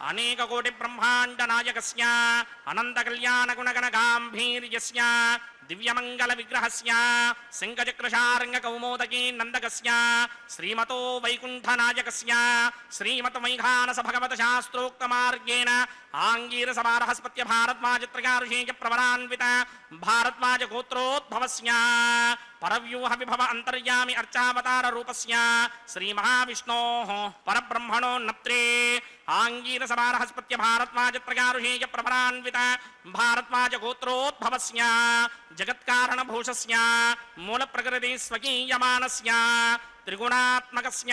అనేకకోటి బ్రహ్మాండ నాయకస్య అనంత కళ్యాణ గుణగణ గాంభీర్యస్య దివ్యమంగళ విగ్రహస్య సింగచక్రశార్ంగ కౌమోదకీ నందకస్య శ్రీమతో వైకుంఠ నాయకస్య శ్రీమత వైఖానస భగవత శాస్త్రోక్త మార్గేణ ఆంగీరస బృహస్పత్య భారద్వాజత్రయారుషేయ ప్రవరాన్విత భారద్వాజ గోత్రోద్భవస్య పరవ్యూహ విభవ అంతర్యామి అర్చావతార రూపస్య శ్రీ మహావిష్ణోః పరబ్రహ్మణో నప్త్రే ఆంగీరస బృహస్పత్య భారద్వాజత్రయారుషేయ ప్రవరాన్విత భారద్వాజ గోత్రోద్భవస్య జగత్కారణ భూషస్య మూల ప్రకృతి స్వకీయమానస్య త్రిగుణాత్మకస్య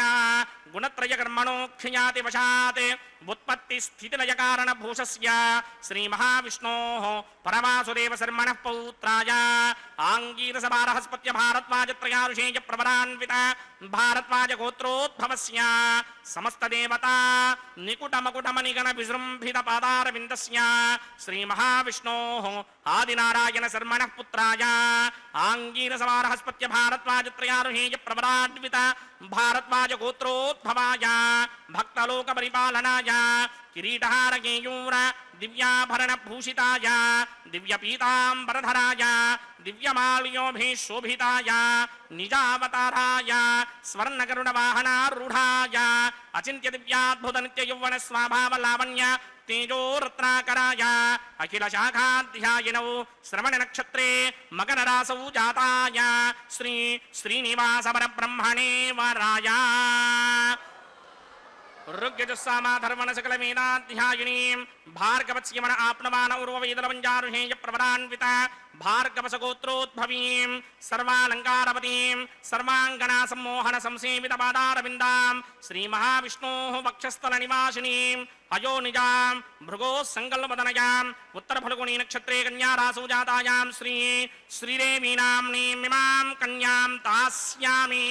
గుణత్రయ కర్మణోక్షయాతి వశాత్ ఉత్పత్తి స్థితిలయ కారణ భూషస్య శ్రీ మహావిష్ణోః పరమాసుదేవ శర్మణః పౌత్రాయ ఆంగీరస బృహస్పత్య భారద్వాజత్రయారుషేయ ప్రవరాన్విత భారద్వాజ గోత్రోద్భవస్య సమస్త దేవతా నికుటమకుటమనిగణ విజృంభిత పాదారవిందస్య శ్రీ మహావిష్ణోః ఆదినారాయణ శర్మణః పుత్రాయ ఆంగీరస బృహస్పత్య భారద్వాజత్రయారుషేయ ప్రవరాన్విత భారద్వాజ గోత్రోద్భవాయ భక్తలోక పరిపాలనాయ కిరీటహార కేయూర దివ్యాభరణ భూషితాయ దివ్య పీతాంబరధరాయ దివ్యమాల్యోభిశోభితాయ నిజావతారాయ స్వర్ణగరుడ వాహనారూఢాయ అచింత్య దివ్యాద్భుత నిత్య యౌవన స్వభావ లావణ్య తేజోరత్నాకరాయ అఖిల శాఖాధ్యాయినౌ శ్రవణ నక్షత్రే మకర రాసౌ జాతాయ శ్రీ శ్రీనివాస పరబ్రహ్మణే వరాయ ఋగ్యజస్సామాధర్మణ సకల వేదాధ్యాయినీం భార్గవత్స్యమన ఆప్నవాన ఉర్వవేదలవంజారుహేయ ప్రవరాన్విత భార్గవస గోత్రోద్భవీం సర్వాలంకారవతీం సర్వాంగనా సమ్మోహన సంసేవిత పాదారవిందాం శ్రీ మహావిష్ణోః వక్షస్థల నివాసినీం అయోనిజాం భృగో సంకల్పదనయాం ఉత్తర ఫల్గుణీ నక్షత్రే కన్యారాసౌ జాతాయాం శ్రీ శ్రీదేవీ నామ్నీం ఇమాం కన్యాం దాస్యామి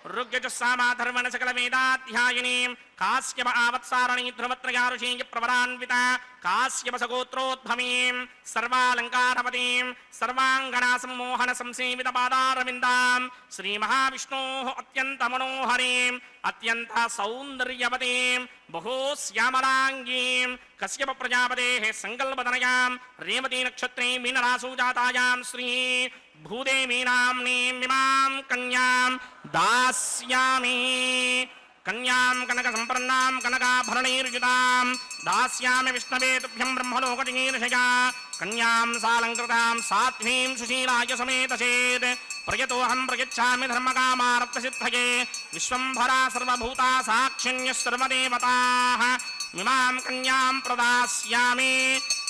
ऋग्यजुस्सामाथर्वण सकलवेदाध्यायिनीं काश्यप आवत्सारणी ध्रुवत्रयारुषीय प्रवरान्विता काश्यपसगोत्रोद्भवीं सर्वालङ्कारवतीं सर्वाङ्गनासम्मोहन संसेवित पादारविन्दां श्रीमहाविष्णोः अत्यन्तमनोहरीं अत्यन्त सौन्दर्यवतीं बहु श्यामलाङ्गीं कश्यप प्रजापतेः सङ्कल्पतनयां रेवती नक्षत्रे मीनरासु जातायां श्री भूदेवी नाम्नीं इमां कन्यां दास्यामि कन्यां कनकसम्पन्नां कनकाभरणैर्युतां दास्यामि विष्णवे तुभ्यं ब्रह्मलोकजिगीर्षया कन्यां सालङ्कृतां साध्वीं सुशीलाय समेतसेत् प्रयतोऽहं प्रयच्छामि धर्मकामार्थसिद्धये विश्वम्भरा सर्वभूता साक्षिण्यः सर्वदेवताः इमां कन्यां प्रदास्यामि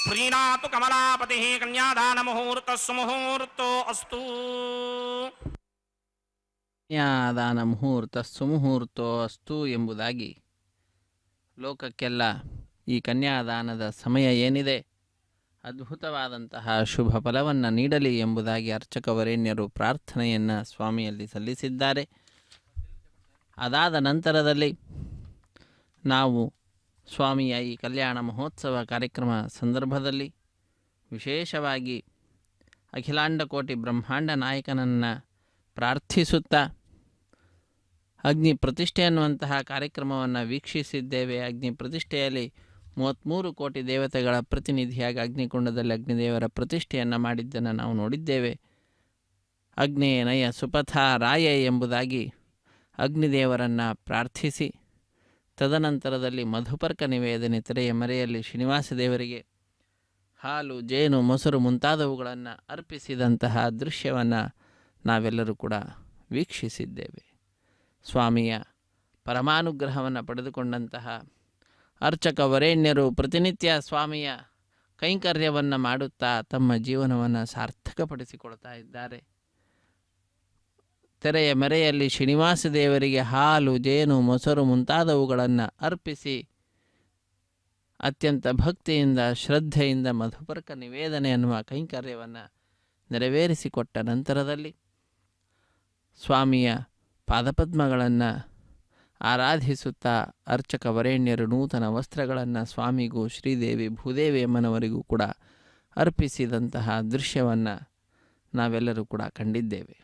प्रीणातु कमलापतिः कन्यादानमुहूर्तः सुमुहूर्तो अस्तु ಕನ್ಯಾದಾನ ಮುಹೂರ್ತ ಸುಮುಹೂರ್ತೋ ಅಸ್ತು ಎಂಬುದಾಗಿ ಲೋಕಕ್ಕೆಲ್ಲ ಈ ಕನ್ಯಾದಾನದ ಸಮಯ ಏನಿದೆ ಅದ್ಭುತವಾದಂತಹ ಶುಭ ಫಲವನ್ನು ನೀಡಲಿ ಎಂಬುದಾಗಿ ಅರ್ಚಕವರೇಣ್ಯರು ಪ್ರಾರ್ಥನೆಯನ್ನು ಸ್ವಾಮಿಯಲ್ಲಿ ಸಲ್ಲಿಸಿದ್ದಾರೆ. ಅದಾದ ನಂತರದಲ್ಲಿ ನಾವು ಸ್ವಾಮಿಯ ಈ ಕಲ್ಯಾಣ ಮಹೋತ್ಸವ ಕಾರ್ಯಕ್ರಮ ಸಂದರ್ಭದಲ್ಲಿ ವಿಶೇಷವಾಗಿ ಅಖಿಲಾಂಡಕೋಟಿ ಬ್ರಹ್ಮಾಂಡ ನಾಯಕನನ್ನು ಪ್ರಾರ್ಥಿಸುತ್ತಾ ಅಗ್ನಿ ಪ್ರತಿಷ್ಠೆ ಅನ್ನುವಂತಹ ಕಾರ್ಯಕ್ರಮವನ್ನು ವೀಕ್ಷಿಸಿದ್ದೇವೆ. ಅಗ್ನಿ ಪ್ರತಿಷ್ಠೆಯಲ್ಲಿ 33 ಕೋಟಿ ದೇವತೆಗಳ ಪ್ರತಿನಿಧಿಯಾಗಿ ಅಗ್ನಿಕುಂಡದಲ್ಲಿ ಅಗ್ನಿದೇವರ ಪ್ರತಿಷ್ಠೆಯನ್ನು ಮಾಡಿದ್ದನ್ನು ನಾವು ನೋಡಿದ್ದೇವೆ. ಅಗ್ನೇಯ ನಯ ಸುಪಥ ರಾಯ ಎಂಬುದಾಗಿ ಅಗ್ನಿದೇವರನ್ನು ಪ್ರಾರ್ಥಿಸಿ ತದನಂತರದಲ್ಲಿ ಮಧುಪರ್ಕ ನಿವೇದನೆ ತೆರೆಯ ಮರೆಯಲ್ಲಿ ಶ್ರೀನಿವಾಸ ದೇವರಿಗೆ ಹಾಲು ಜೇನು ಮೊಸರು ಮುಂತಾದವುಗಳನ್ನು ಅರ್ಪಿಸಿದಂತಹ ದೃಶ್ಯವನ್ನು ನಾವೆಲ್ಲರೂ ಕೂಡ ವೀಕ್ಷಿಸಿದ್ದೇವೆ. ಸ್ವಾಮಿಯ ಪರಮಾನುಗ್ರಹವನ್ನು ಪಡೆದುಕೊಂಡಂತಹ ಅರ್ಚಕ ವರೇಣ್ಯರು ಪ್ರತಿನಿತ್ಯ ಸ್ವಾಮಿಯ ಕೈಂಕರ್ಯವನ್ನು ಮಾಡುತ್ತಾ ತಮ್ಮ ಜೀವನವನ್ನು ಸಾರ್ಥಕಪಡಿಸಿಕೊಳ್ತಾ ಇದ್ದಾರೆ. ತೆರೆಯ ಮೆರೆಯಲ್ಲಿ ಶ್ರೀನಿವಾಸ ದೇವರಿಗೆ ಹಾಲು ಜೇನು ಮೊಸರು ಮುಂತಾದವುಗಳನ್ನು ಅರ್ಪಿಸಿ ಅತ್ಯಂತ ಭಕ್ತಿಯಿಂದ ಶ್ರದ್ಧೆಯಿಂದ ಮಧುಪರ್ಕ ನಿವೇದನೆ ಅನ್ನುವ ಕೈಂಕರ್ಯವನ್ನು ನೆರವೇರಿಸಿಕೊಟ್ಟ ನಂತರದಲ್ಲಿ ಸ್ವಾಮಿಯ ಪಾದಪದ್ಮಗಳನ್ನು ಆರಾಧಿಸುತ್ತಾ ಅರ್ಚಕ ವರೇಣ್ಯರು ನೂತನ ವಸ್ತ್ರಗಳನ್ನು ಸ್ವಾಮಿಗೂ ಶ್ರೀದೇವಿ ಭೂದೇವಿ ಅಮ್ಮನವರಿಗೂ ಕೂಡ ಅರ್ಪಿಸಿದಂತಹ ದೃಶ್ಯವನ್ನು ನಾವೆಲ್ಲರೂ ಕೂಡ ಕಂಡಿದ್ದೇವೆ.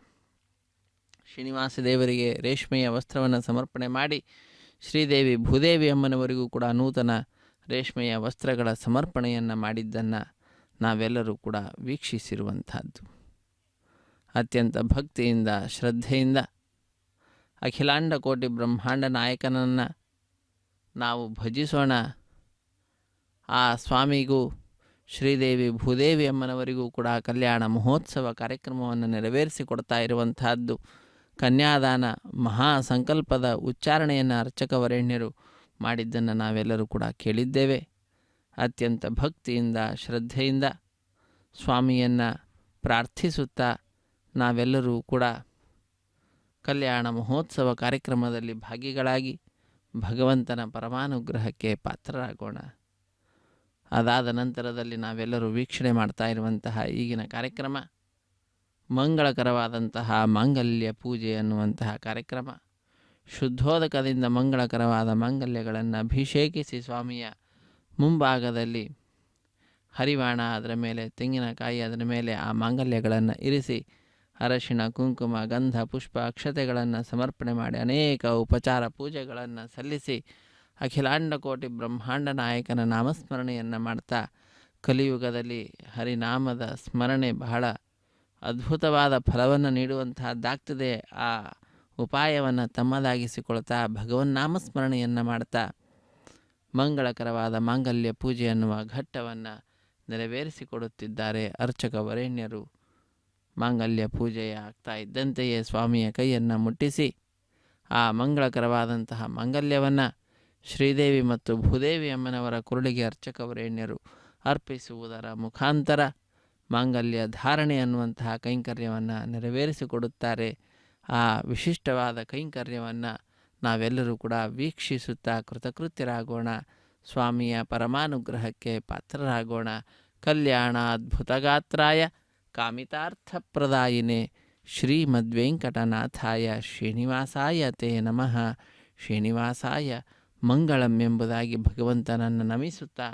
ಶ್ರೀನಿವಾಸ ದೇವರಿಗೆ ರೇಷ್ಮೆಯ ವಸ್ತ್ರವನ್ನು ಸಮರ್ಪಣೆ ಮಾಡಿ ಶ್ರೀದೇವಿ ಭೂದೇವಿ ಅಮ್ಮನವರಿಗೂ ಕೂಡ ನೂತನ ರೇಷ್ಮೆಯ ವಸ್ತ್ರಗಳ ಸಮರ್ಪಣೆಯನ್ನು ಮಾಡಿದ್ದನ್ನು ನಾವೆಲ್ಲರೂ ಕೂಡ ವೀಕ್ಷಿಸಿರುವಂಥದ್ದು. ಅತ್ಯಂತ ಭಕ್ತಿಯಿಂದ ಶ್ರದ್ಧೆಯಿಂದ ಅಖಿಲಾಂಡ ಕೋಟಿ ಬ್ರಹ್ಮಾಂಡ ನಾಯಕನನ್ನು ನಾವು ಭಜಿಸೋಣ. ಆ ಸ್ವಾಮಿಗೂ ಶ್ರೀದೇವಿ ಭೂದೇವಿ ಅಮ್ಮನವರಿಗೂ ಕೂಡ ಕಲ್ಯಾಣ ಮಹೋತ್ಸವ ಕಾರ್ಯಕ್ರಮವನ್ನು ನೆರವೇರಿಸಿಕೊಡ್ತಾ ಇರುವಂತಹದ್ದು. ಕನ್ಯಾದಾನ ಮಹಾ ಸಂಕಲ್ಪದ ಉಚ್ಚಾರಣೆಯನ್ನು ಅರ್ಚಕ ವರೇಣ್ಯರು ಮಾಡಿದ್ದನ್ನು ನಾವೆಲ್ಲರೂ ಕೂಡ ಕೇಳಿದ್ದೇವೆ. ಅತ್ಯಂತ ಭಕ್ತಿಯಿಂದ ಶ್ರದ್ಧೆಯಿಂದ ಸ್ವಾಮಿಯನ್ನು ಪ್ರಾರ್ಥಿಸುತ್ತಾ ನಾವೆಲ್ಲರೂ ಕೂಡ ಕಲ್ಯಾಣ ಮಹೋತ್ಸವ ಕಾರ್ಯಕ್ರಮದಲ್ಲಿ ಭಾಗಿಗಳಾಗಿ ಭಗವಂತನ ಪರಮಾನುಗ್ರಹಕ್ಕೆ ಪಾತ್ರರಾಗೋಣ. ಅದಾದ ನಂತರದಲ್ಲಿ ನಾವೆಲ್ಲರೂ ವೀಕ್ಷಣೆ ಮಾಡ್ತಾ ಇರುವಂತಹ ಈಗಿನ ಕಾರ್ಯಕ್ರಮ ಮಂಗಳಕರವಾದಂತಹ ಮಾಂಗಲ್ಯ ಪೂಜೆ ಅನ್ನುವಂತಹ ಕಾರ್ಯಕ್ರಮ. ಶುದ್ಧೋದಕದಿಂದ ಮಂಗಳಕರವಾದ ಮಾಂಗಲ್ಯಗಳನ್ನು ಅಭಿಷೇಕಿಸಿ ಸ್ವಾಮಿಯ ಮುಂಭಾಗದಲ್ಲಿ ಹರಿವಾಣ, ಅದರ ಮೇಲೆ ತೆಂಗಿನಕಾಯಿ, ಅದರ ಮೇಲೆ ಆ ಮಾಂಗಲ್ಯಗಳನ್ನು ಇರಿಸಿ ಅರಶಿಣ ಕುಂಕುಮ ಗಂಧ ಪುಷ್ಪ ಅಕ್ಷತೆಗಳನ್ನು ಸಮರ್ಪಣೆ ಮಾಡಿ ಅನೇಕ ಉಪಚಾರ ಪೂಜೆಗಳನ್ನು ಸಲ್ಲಿಸಿ ಅಖಿಲಾಂಡ ಕೋಟಿ ಬ್ರಹ್ಮಾಂಡ ನಾಯಕನ ನಾಮಸ್ಮರಣೆಯನ್ನು ಮಾಡ್ತಾ ಕಲಿಯುಗದಲ್ಲಿ ಹರಿನಾಮದ ಸ್ಮರಣೆ ಬಹಳ ಅದ್ಭುತವಾದ ಫಲವನ್ನು ನೀಡುವಂತಹದ್ದಾಗ್ತದೆ. ಆ ಉಪಾಯವನ್ನು ತಮ್ಮದಾಗಿಸಿಕೊಳ್ತಾ ಭಗವನ್ನಾಮಸ್ಮರಣೆಯನ್ನು ಮಾಡ್ತಾ ಮಂಗಳಕರವಾದ ಮಾಂಗಲ್ಯ ಪೂಜೆ ಅನ್ನುವ ಘಟ್ಟವನ್ನು ನೆರವೇರಿಸಿಕೊಡುತ್ತಿದ್ದಾರೆ ಅರ್ಚಕ ವರೇಣ್ಯರು. ಮಾಂಗಲ್ಯ ಪೂಜೆಯ ಆಗ್ತಾ ಇದ್ದಂತೆಯೇ ಸ್ವಾಮಿಯ ಕೈಯನ್ನು ಮುಟ್ಟಿಸಿ ಆ ಮಂಗಳಕರವಾದಂತಹ ಮಾಂಗಲ್ಯವನ್ನು ಶ್ರೀದೇವಿ ಮತ್ತು ಭೂದೇವಿ ಅಮ್ಮನವರ ಕುರುಳಿಗೆ ಅರ್ಚಕ ವರೇಣ್ಯರು ಅರ್ಪಿಸುವುದರ ಮುಖಾಂತರ ಮಾಂಗಲ್ಯ ಧಾರಣೆ ಅನ್ನುವಂತಹ ಕೈಂಕರ್ಯವನ್ನು ನೆರವೇರಿಸಿಕೊಡುತ್ತಾರೆ. ಆ ವಿಶಿಷ್ಟವಾದ ಕೈಂಕರ್ಯವನ್ನು ನಾವೆಲ್ಲರೂ ಕೂಡ ವೀಕ್ಷಿಸುತ್ತಾ ಕೃತಕೃತ್ಯರಾಗೋಣ. ಸ್ವಾಮಿಯ ಪರಮಾನುಗ್ರಹಕ್ಕೆ ಪಾತ್ರರಾಗೋಣ. ಕಲ್ಯಾಣ ಅದ್ಭುತಗಾತ್ರಾಯ ಕಾಮಿತಾರ್ಥಪ್ರದಾಯಿನೇ ಶ್ರೀಮದ್ವೆಂಕಟನಾಥಾಯ ಶ್ರೀನಿವಾಸಾಯ ತೇ ನಮಃ, ಶ್ರೀನಿವಾಸಾಯ ಮಂಗಳಂ ಎಂಬುದಾಗಿ ಭಗವಂತನನ್ನು ನಮಿಸುತ್ತಾ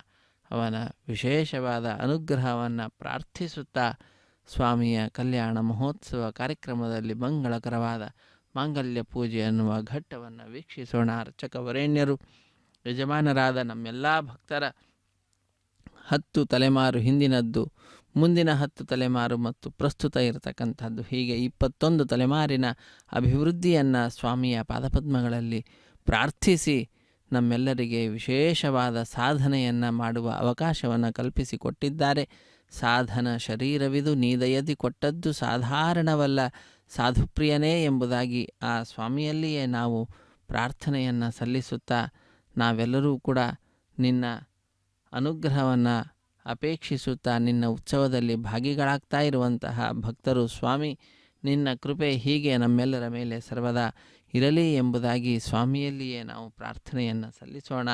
ಅವನ ವಿಶೇಷವಾದ ಅನುಗ್ರಹವನ್ನು ಪ್ರಾರ್ಥಿಸುತ್ತಾ ಸ್ವಾಮಿಯ ಕಲ್ಯಾಣ ಮಹೋತ್ಸವ ಕಾರ್ಯಕ್ರಮದಲ್ಲಿ ಮಂಗಳಕರವಾದ ಮಾಂಗಲ್ಯ ಪೂಜೆ ಅನ್ನುವ ಘಟ್ಟವನ್ನು ವೀಕ್ಷಿಸೋಣ. ಅರ್ಚಕ ವರೇಣ್ಯರು, ಯಜಮಾನರಾದ ನಮ್ಮೆಲ್ಲ ಭಕ್ತರ 10 ತಲೆಮಾರು ಹಿಂದಿನದ್ದು, ಮುಂದಿನ 10 ತಲೆಮಾರು ಮತ್ತು ಪ್ರಸ್ತುತ ಇರತಕ್ಕಂಥದ್ದು, ಹೀಗೆ 21 ತಲೆಮಾರಿನ ಅಭಿವೃದ್ಧಿಯನ್ನು ಸ್ವಾಮಿಯ ಪಾದಪದ್ಮಗಳಲ್ಲಿ ಪ್ರಾರ್ಥಿಸಿ ನಮ್ಮೆಲ್ಲರಿಗೆ ವಿಶೇಷವಾದ ಸಾಧನೆಯನ್ನು ಮಾಡುವ ಅವಕಾಶವನ್ನು ಕಲ್ಪಿಸಿಕೊಟ್ಟಿದ್ದಾರೆ. ಸಾಧನ ಶರೀರವಿದು ನೀದಯದಿ ಕೊಟ್ಟದ್ದು ಸಾಧಾರಣವಲ್ಲ ಸಾಧುಪ್ರಿಯನೇ ಎಂಬುದಾಗಿ ಆ ಸ್ವಾಮಿಯಲ್ಲಿಯೇ ನಾವು ಪ್ರಾರ್ಥನೆಯನ್ನು ಸಲ್ಲಿಸುತ್ತಾ ನಾವೆಲ್ಲರೂ ಕೂಡ ನಿನ್ನ ಅನುಗ್ರಹವನ್ನು ಅಪೇಕ್ಷಿಸುತ್ತಾ ನಿನ್ನ ಉತ್ಸವದಲ್ಲಿ ಭಾಗಿಗಳಾಗ್ತಾ ಇರುವಂತಹ ಭಕ್ತರು, ಸ್ವಾಮಿ ನಿನ್ನ ಕೃಪೆ ಹೀಗೆ ನಮ್ಮೆಲ್ಲರ ಮೇಲೆ ಸರ್ವದಾ ಇರಲಿ ಎಂಬುದಾಗಿ ಸ್ವಾಮಿಯಲ್ಲಿಯೇ ನಾವು ಪ್ರಾರ್ಥನೆಯನ್ನು ಸಲ್ಲಿಸೋಣ.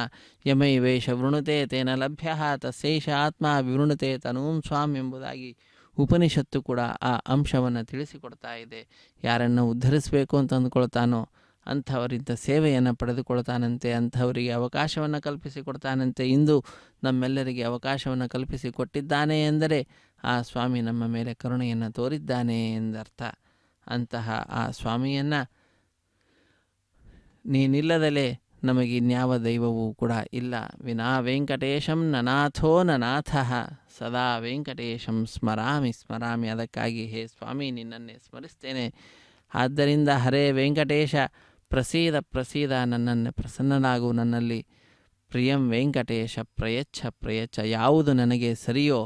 ಯಮೈವೇಶ ವೃಣುತೆ ತೇನ ಲಭ್ಯ ತಸ್ಯೈಷ ಆತ್ಮ ವಿವೃಣುತೆ ತನೂಂ ಸ್ವಾಮಿ ಎಂಬುದಾಗಿ ಉಪನಿಷತ್ತು ಕೂಡ ಆ ಅಂಶವನ್ನು ತಿಳಿಸಿಕೊಡ್ತಾ ಇದೆ. ಯಾರನ್ನು ಉದ್ಧರಿಸಬೇಕು ಅಂತ ಅಂದ್ಕೊಳ್ತಾನೋ ಅಂಥವರಿಂದ ಸೇವೆಯನ್ನು ಪಡೆದುಕೊಳ್ತಾನಂತೆ, ಅಂಥವರಿಗೆ ಅವಕಾಶವನ್ನು ಕಲ್ಪಿಸಿಕೊಡ್ತಾನಂತೆ. ಇಂದು ನಮ್ಮೆಲ್ಲರಿಗೆ ಅವಕಾಶವನ್ನು ಕಲ್ಪಿಸಿಕೊಟ್ಟಿದ್ದಾನೆ ಎಂದರೆ ಆ ಸ್ವಾಮಿ ನಮ್ಮ ಮೇಲೆ ಕರುಣೆಯನ್ನು ತೋರಿದ್ದಾನೆ ಎಂದರ್ಥ. ಅಂತಹ ಆ ಸ್ವಾಮಿಯನ್ನು ನೀನಿಲ್ಲದಲೇ ನಮಗೆ ಇನ್ಯಾವ ದೈವವೂ ಕೂಡ ಇಲ್ಲ. ವಿನಾ ವೆಂಕಟೇಶಂ ನನಾಥೋ ನನಾಥಃ ಸದಾ ವೆಂಕಟೇಶಂ ಸ್ಮರಾಮಿ ಸ್ಮರಾಮಿ. ಅದಕ್ಕಾಗಿ ಹೇ ಸ್ವಾಮಿ ನಿನ್ನನ್ನೇ ಸ್ಮರಿಸ್ತೇನೆ. ಆದ್ದರಿಂದ ಹರೇ ವೆಂಕಟೇಶ ಪ್ರಸೀದ ಪ್ರಸೀದ, ನನ್ನನ್ನು ಪ್ರಸನ್ನನಾಗು, ನನ್ನಲ್ಲಿ ಪ್ರಿಯಂ ವೆಂಕಟೇಶ ಪ್ರಯಚ್ಛ ಪ್ರಯಚ್ಛ, ಯಾವುದು ನನಗೆ ಸರಿಯೋ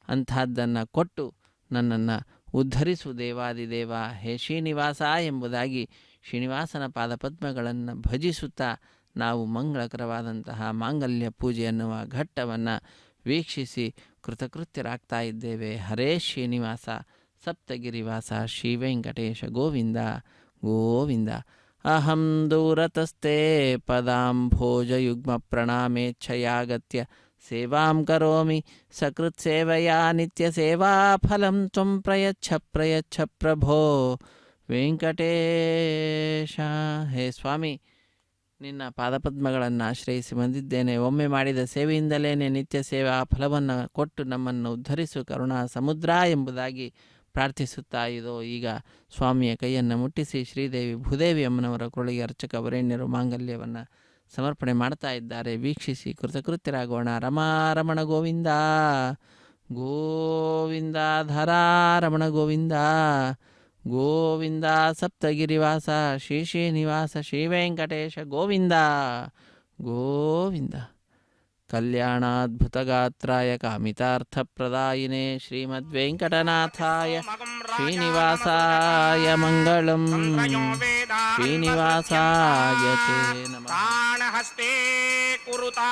ಅಂಥದ್ದನ್ನು ಕೊಟ್ಟು ನನ್ನನ್ನು ಉದ್ಧರಿಸು ದೇವಾದಿದೇವ ಹೇ ಶ್ರೀನಿವಾಸ ಎಂಬುದಾಗಿ ಶ್ರೀನಿವಾಸನ ಪಾದಪದ್ಮಗಳನ್ನು ಭಜಿಸುತ್ತಾ ನಾವು ಮಂಗಳಕರವಾದಂತಹ ಮಾಂಗಲ್ಯ ಪೂಜೆ ಅನ್ನುವ ಘಟ್ಟವನ್ನು ವೀಕ್ಷಿಸಿ ಕೃತಕೃತ್ಯರಾಗ್ತಾ ಇದ್ದೇವೆ. ಹರೇ ಶ್ರೀನಿವಾಸ ಸಪ್ತಗಿರಿವಾಸ ಶ್ರೀ ವೆಂಕಟೇಶ ಗೋವಿಂದ ಗೋವಿಂದ. ಅಹಂ ದೂರತಸ್ಥೆ ಪದಾಂಭೋಜಯುಗ್ಮ ಪ್ರಣಾಮೇಚ್ಛಯಾಗತ್ಯ ಸೇವಾಂ ಕರೋಮಿ ಸಕೃತ್ ಸೇವಯಾ ನಿತ್ಯ ಸೇವಾ ಫಲಂ ತ್ವಂ ಪ್ರಯಚ್ಛ ಪ್ರಯಚ್ಛ ಪ್ರಭೋ ವೆಂಕಟೇಶ. ಹೇ ಸ್ವಾಮಿ, ನಿನ್ನ ಪಾದಪದ್ಮಗಳನ್ನು ಆಶ್ರಯಿಸಿ ಬಂದಿದ್ದೇನೆ. ಒಮ್ಮೆ ಮಾಡಿದ ಸೇವೆಯಿಂದಲೇ ನಿತ್ಯ ಸೇವಾ ಫಲವನ್ನು ಕೊಟ್ಟು ನಮ್ಮನ್ನು ಉದ್ಧರಿಸು ಕರುಣಾ ಸಮುದ್ರ ಎಂಬುದಾಗಿ ಪ್ರಾರ್ಥಿಸುತ್ತಾ ಇದೋ ಈಗ ಸ್ವಾಮಿಯ ಕೈಯನ್ನು ಮುಟ್ಟಿಸಿ ಶ್ರೀದೇವಿ ಭೂದೇವಿ ಅಮ್ಮನವರ ಕೊರಳಿಗೆ ಅರ್ಚಕ ವರೇಣ್ಯರು ಮಾಂಗಲ್ಯವನ್ನು ಸಮರ್ಪಣೆ ಮಾಡ್ತಾ ಇದ್ದಾರೆ. ವೀಕ್ಷಿಸಿ ಕೃತಕೃತ್ಯರಾಗೋಣ. ರಮಾರಮಣ ಗೋವಿಂದ ಗೋವಿಂದ, ಧರಾರಮಣ ಗೋವಿಂದ ಗೋವಿಂದ, ಸಪ್ತಗಿರಿವಾಸ ಶ್ರೀ ಶ್ರೀನಿವಾಸ ಶ್ರೀ ವೆಂಕಟೇಶ ಗೋವಿಂದ ಗೋವಿಂದ. ಕಲ್ಯಾಣಾದ್ಭುತಗಾತ್ರಾಯ ಕಾಮಿತಾರ್ಥಪ್ರದಾಯಿನೇ ಶ್ರೀಮದ್ವೆಂಕಟನಾಥಾಯ ಶ್ರೀನಿವಾಸಾಯ ಮಂಗಳಂ. ಶ್ರೀನಿವಾಸಾಯ ತೇ ನಮಃ. ಪ್ರಾಣಹಸ್ತೆ ಕುರುತಾ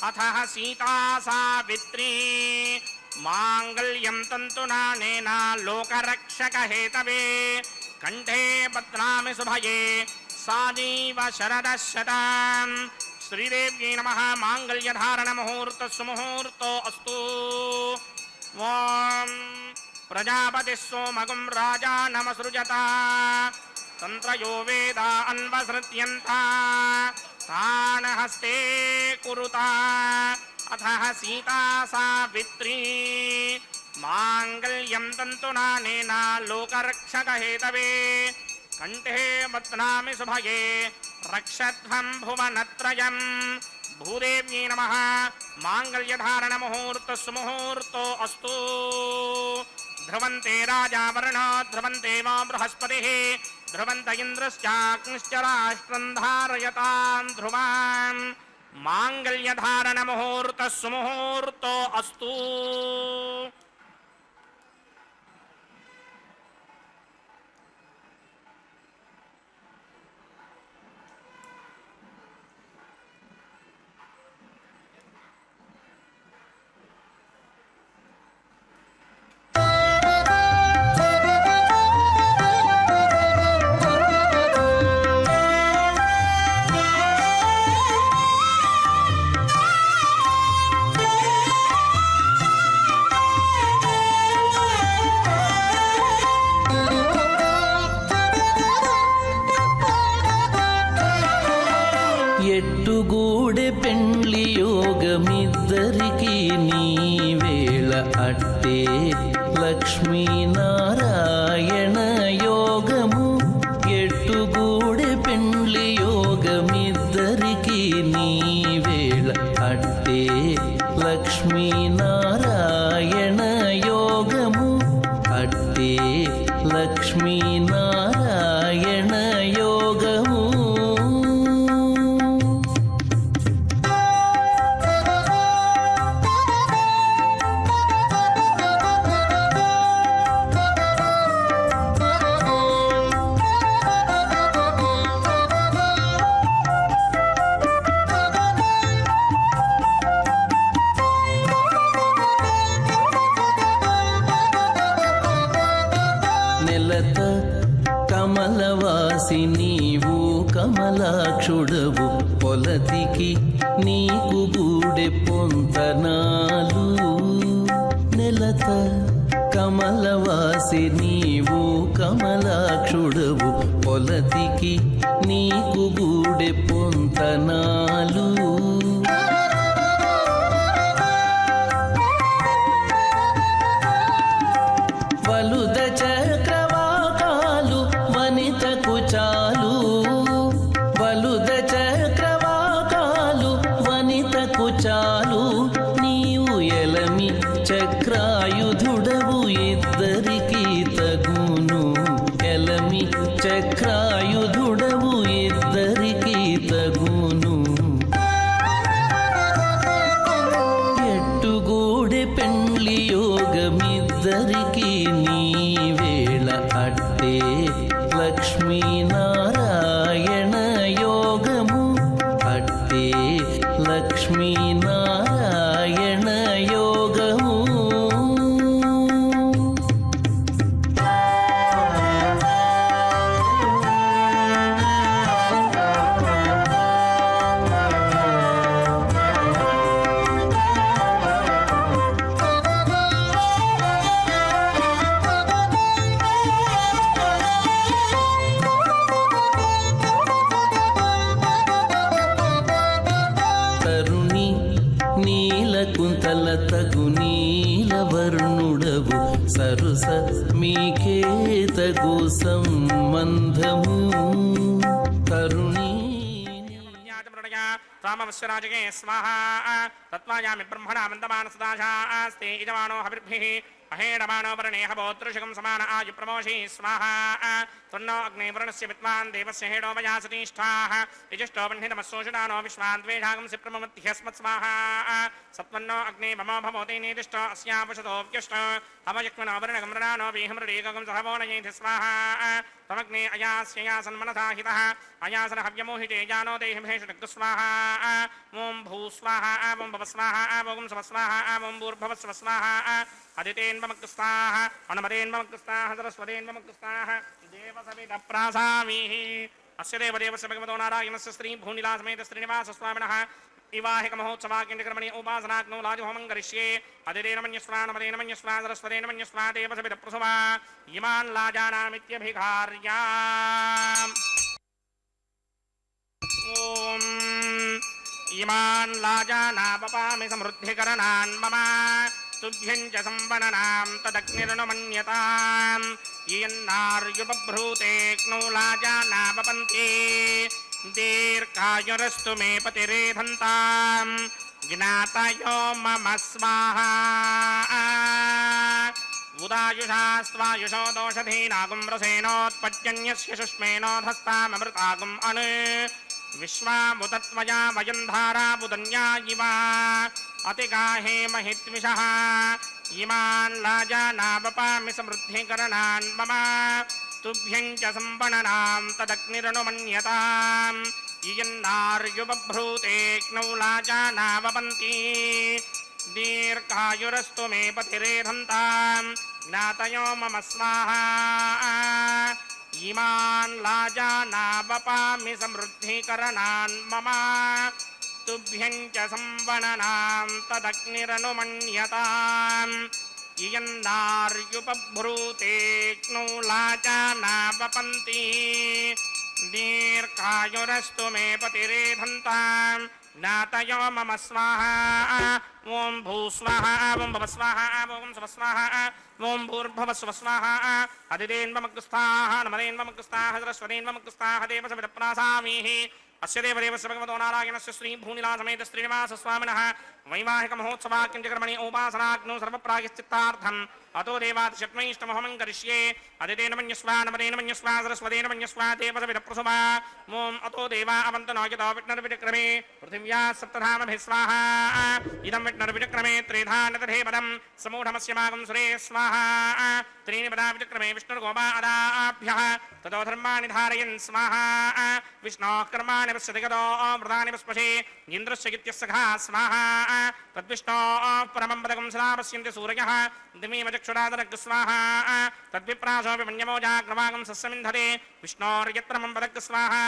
ಅಥ ಸೀತಾ ಸಾವಿತ್ರೀ ಮಾಂಗಲ್ಯಂ ತಂತುನಾನೇನ ಲೋಕರಕ್ಷಕ ಹೇತವೇ ಕಂಠೇ ಬಧ್ನಾಮಿ ಶುಭಯೇ ಸಾದೀವ ಶರದಶತಂ. ಶ್ರೀದೇವ್ಯೈ ನಮಃ. ಮಾಂಗಲ್ಯಧಾರಣ ಮುಹೂರ್ತ ಸುಮುಹೂರ್ತೋ ಅಸ್ತು. ಓಂ ಪ್ರಜಾಪತಿ ಸೋಮಗುಂ ರಾಜಾ ನಮಸೃಜತ ತಂತ್ರಯೋ ವೇದ ಅನ್ವಸೃತ್ಯಂತ ತಾಣಹಸ್ತೆ ಕುರುತಾ ಅಥ ಸೀತಾ ಸಾವಿತ್ರೀ ಮಾಂಗಲ್ಯಂ ತಂತುನಾನೇನ ಲೋಕರಕ್ಷಕ ಹೇತವೇ ಕಂಠೇ ಬಧ್ನಾಮಿ ಶುಭಯೇ ರಕ್ಷಧ್ವಂ ಭುವನತ್ರಯಂ. ಭೂದೇವ್ಯೈ ನಮಃ. ಮಾಂಗಲ್ಯಧಾರಣ ಮುಹೂರ್ತ ಸುಮುಹೂರ್ತೋ ಅಸ್ತು. ಧ್ರುವಂತೆ ರಾಜಾ ವರ್ಣೋ ಧ್ರುವಂತೆ ವಾ ಬೃಹಸ್ಪತಿಃ ಧ್ರುವಂತ ಇಂದ್ರಶ್ಚಾಗ್ನಿಶ್ಚ ರಾಷ್ಟ್ರಂ ಧಾರಯತಾಂ ಧ್ರುವಾನ್. ಮಾಂಗಲ್ಯಧಾರಣ ಮುಹೂರ್ತ ಸುಮುಹೂರ್ತೋ ಅಸ್ತು. ఎట్టుగూడె పెండ్లి యోగమిద్దరికి నీవేళ అట్టే లక్ష్మీనారాయణ యోగము ఎట్టుగూడె పెండ్లి యోగమిద్దరికి నీవేళ అట్టే లక్ష్మీనారాయణ యోగము అట్టే లక్ష్మీనారాయణ యోగము. నెలత కమలవాసి నీవు కమలాక్షుడవు పొలతికి నీకు గూడె పొంతనాలు. నెలత కమలవాసి నీవు కమలాక్షుడవు పొలతికి నీకు గూడె పొంతనాలు. వలుద చక్రవాకాలు వనితకు చాలు. వలుద చక్రవాకాలు వనితకు చాలు. నీవు ఎలమి చక్రాయుధుడవు ఇద్దరికి తగును. ఎలమి చక్రాయుధుడవు ఇద్దరికి తగును. ఎట్టుగూడె పెండ్లి యోగమిద్దరికి నీవేళ అట్టే లక్ష్మీనారాయణ యోగము అట్టే లక్ష్మీనారాయణ యోగము. తరుణి నీలకుంతల తగు నీలవర్ణుడవు సరుస మీకే తగు సంబంధము. తరుణి రామవశ్యరాజకే స్వాహ తత్వాయామి బ్రహ్మణా మందమానసదాశాస్తే యజమానో హవిర్భిః అహేడమానో వరణేహ భోతృషకం సమాన ఆయు ప్రమోషి స్వాహ త్వన్నో అగ్నే వరుణస్య విద్వాన్ దేవస్య హేడో వయాసతిష్ఠాః యజిష్టో వహ్నితమస్సోషడానో విశ్వాన్ ద్వేషాగంసి ప్రమమత్యస్మత్ స్వాహ సత్వన్నో అగ్నే మమో భవోతి నేదిష్టో అస్యాపశతో వ్యష్ట అవయక్మనో వరుణగమృణానో వీహమృడేకగం సహవోనయేతి స్వాహ తమగ్నే అయాస్యయాసన్మనసా హితః అయాసన హవ్యమోహితే జానో దేహి భేషునగ్గు స్వాహ ఓం భూ స్వాహ ఓం భవ స్వాహ ఓం స్వ స్వాహ ఓం భూర్భవ స్వ స్వాహ అదితేన్వమగ్గుస్తాః అనుమదేన్వమగ్గుస్తాః సరస్వతేన్వమగ్గుస్తాః దేవసవిద ప్రాసామీః అస్య దేవదేవస్య భగవతో నారాయణస్య శ్రీ భూనిలాసమేత శ్రీనివాస స్వామినః వివాహిక మహోత్సవాకేంద్రకర్మణి ఉపాసనాగ్నో లాజుహోమం కరిష్యే అదితేన మన్యస్వా నమదేన మన్యస్వా సరస్వతేన మన్యస్వా దేవసవిద ప్రసవా ఇమాన్ లాజానామిత్యభిఘార్యా. ఓం ఇమాన్ లాజానాపపామి సమృద్ధికరణాన్ మమ తుభ్యం చ సంవననాం తదగ్నిర్నుమన్యతాం యన్నార్యుపభ్రూతేక్నౌ లాజానాపపంతే దీర్ఘాయురస్తు మే పతిరేధంతాం జ్ఞాతయో మమ స్వాహా. ఉదాయుషా స్వాయుషో దోషధీనాగుం రసేనోత్పద్యన్యస్య శుష్మేనోధస్తామృతాగుం అను విశ్వాముతత్వయా వయం ధారాబుదన్యా ఇవ అతిగాహే మహిత్విషః ఇమాన్ లాజానావపామి సమృద్ధికరణాన్ మమ తుభ్యం చ సంవననాం తదగ్నిరనుమన్యతాం ఇయన్నార్యుపభ్రూతేక్నౌ లాజానావపంతి దీర్ఘాయురస్తు మే పతిరేధంతాం జ్ఞాతయో మమ స్వాహా. ఇమాన్ లాజానావపామి సమృద్ధికరణాన్ మమ తుభ్యం చ సంవననాం తదగ్నిరనుమన్యతాం ఇయన్నార్యుపభ్రూతేక్నౌ లాజానావపంతి दीर्घायुरस्तु मे पतिरेधन्ताम् ज्ञातयो मम स्वाहा ॐ भूस्वाहा ॐ भवस्वाहा ॐ स्वस्वाहा ॐ भूर्भुवस्वस्वाहा अदितेन्वमग्रस्ताः नमरेन्वमग्रस्ताः सरस्वतीन्वमग्रस्ताः देवसविदप्रासामीः अस्य देवदेवस्य भगवतो नारायणस्य श्रीभूनिलासमेत श्रीनिवासस्वामिनः वैवाहिकमहोत्सवाख्यञ्चकर्मणि उपासनाग्नौ सर्वप्रायश्चित्तार्थम् अतो देवातिशत्मैष्टमहमं करिष्ये अदितेन मन्यस्वा नमरेण मन्यस्वा सरस्वतेन मन्यस्वा देवसविदप्रसुवा ॐ अतो देवा अवन्तनो यतो विष्णुर्विचक्रमे पृथिव्या सप्तधामभिः स्वाहा इदं विष्णुर्विचक्रमे त्रिधानतधे पदं समूढमस्य मागं सुरे स्वाहा त्रीणि पदा विचक्रमे विष्णुर्गोपा अदाभ्यः ततो धर्माणि धारयन् स्वाहा विष्णोः कर्माणि पश्यति गतो व्रतानि पुष्पशे इन्द्रस्य गित्यस्य घा स्वाहा तद्विष्णोः परमं पदकं सदा पश्यन्ति सूर्यः दिमीमचक्षुरादरग् स्वाहा तद्विप्रासोऽपि मन्यमोजाग्रवागं सस्यमिन्धते विष्णोर्यत्र मम पदग् स्वाहा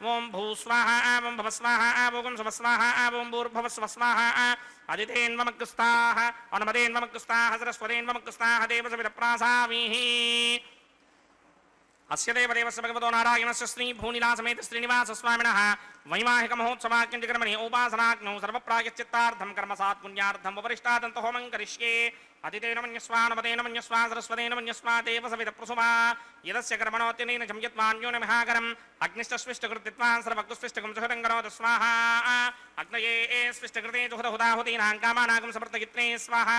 ॐ भूस्वाहा ॐ भवस्वाहा ॐ सुवस्वाहा ॐ भूर्भुवस्वस्वाहा अदितेन्वमग्रस्ताः अनुमतेन्वमग्रस्ताः सरस्वतेन्वमग्रस्ताः देवसविदप्रासामीः अस्य देवदेवस्य भगवतो नारायणस्य श्रीभूनिलासमेत श्रीनिवासस्वामिनः वैवाहिकमहोत्सवाख्यञ्चकर्मणि उपासनाग्नौ सर्वप्रायश्चित्तार्थं कर्मसात् पुण्यार्थम् उपरिष्टादन्तहोमं करिष्ये अदितेन मन्यस्वा नमतेन मन्यस्वा सरस्वतेन मन्यस्वा देवसविदप्रसुवा यदस्य कर्मणोऽत्यनेन संयत्वान्योन्यमिहाकरम् अग्निष्टस्विष्टकृत्वान् सर्वग्स्विष्टकं सुहृतं करोतु स्वाहा अग्नये स्विष्टकृते जुहुतहुताहुतीनां कामानागं समर्थयित्रे स्वाहा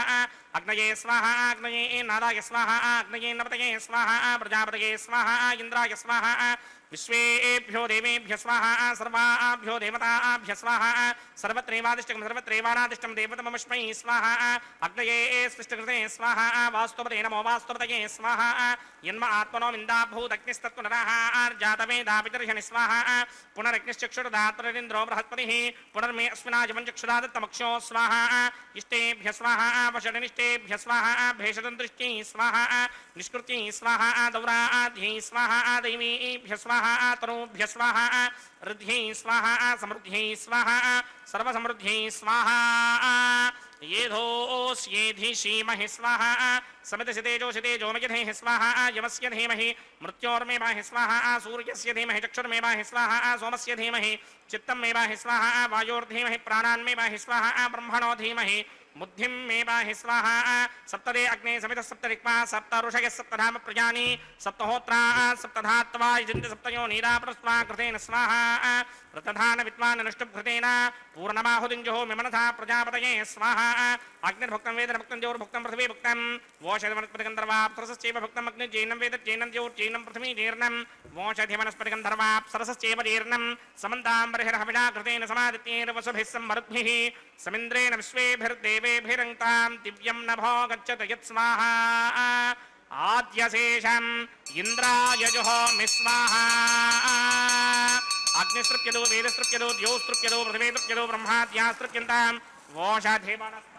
अग्नये स्वाहा अग्नये नाराय स्वाहा अग्नये नपतये स्वाहा प्रजापतये स्वाहा इन्द्राय स्वाहा विश्वेभ्यो देवेभ्य स्वाहा सर्वाभ्यो देवताभ्य स्वाहा सर्वत्रैवादिष्टकं सर्वत्रैवानादिष्टं देवतमस्मै स्वाहा अग्नये स्विष्टकृते स्वाहा वास्तुपते नमो वास्तुपतये स्वाहा यन्म आत्मनो विन्दाभूदग्निस्तत्पुनरः आर्जातवेदापितर्षणि स्वाहा पुनरग्निश्चक्षुर्दात्रिन्द्रो बृहस्पतिः पुनर्मे अस्मिनाजमं चक्षुरादत्तमक्षो स्वाहा इष्टेभ्य स्वाहा वषडनिष्टेभ्य स्वाहा भेषदन्तृष्टि स्वाहा निष्कृति स्वाहा दौराध्यै स्वाहा दैवीभ्य स्वाहा तनूभ्य स्वाहा ऋद्ध्यै स्वाहा समृद्ध्यै स्वाहा सर्वसमृद्ध्यै स्वाहा येधोऽस्येधि श्रीमहि स्वाहा समितसितेजोषितेजो मयधेः स्वाहा यमस्य धीमहि मृत्योर्मेवाहि स्वाहा सूर्यस्य धीमहि चक्षुर्मेवाहि स्वाहा सोमस्य धीमहि चित्तमेवाहि स्वाहा वायोर्धीमहि प्राणान्मेवाहि स्वाहा ब्रह्मणो धीमहि बुद्धिं मे पाहि स्वाहा सप्तदे अग्ने समितः सप्तरिक्मा सप्त ऋषयः सप्तधाम प्रजानि सप्तहोत्राः सप्तधात्वा यजन्ति सप्तयो नीरापरस्वा कृतेन स्वाहा रतधान विद्वान् अनुष्टुभृतेन पूर्णमाहुदिञ्जहोमि मनसा प्रजापतये स्वाहा अग्निर्भुक्तं वेदनभुक्तं द्यौर्भुक्तं पृथिवी भुक्तं वोषधिवनस्पतिगन्धर्वाप्सरसश्चैव भुक्तं अग्निर्जैनं वेदज्जैनं द्यौर्जैनं पृथिवी जीर्णं वोषधिवनस्पतिगन्धर्वाप्सरसश्चैव जीर्णं समन्तां बर्हिर्हविषा कृतेन समादित्यैर्वसुभिः सम्मरुद्भिः समिन्द्रेण विश्वेभिर्देवेभिरङ्क्तां दिव्यं नभो गच्छत यत्स्वाहा आद्यशेषम् इन्द्राय जुहोमि स्वाहा अग्निस्तृप्यदो वेदस्तृप्यदो द्यौस्तृप्यदो पृथिवीस्तृप्यदो ब्रह्माद्यास्तृप्यन्तां वोषधिवनस्पतिः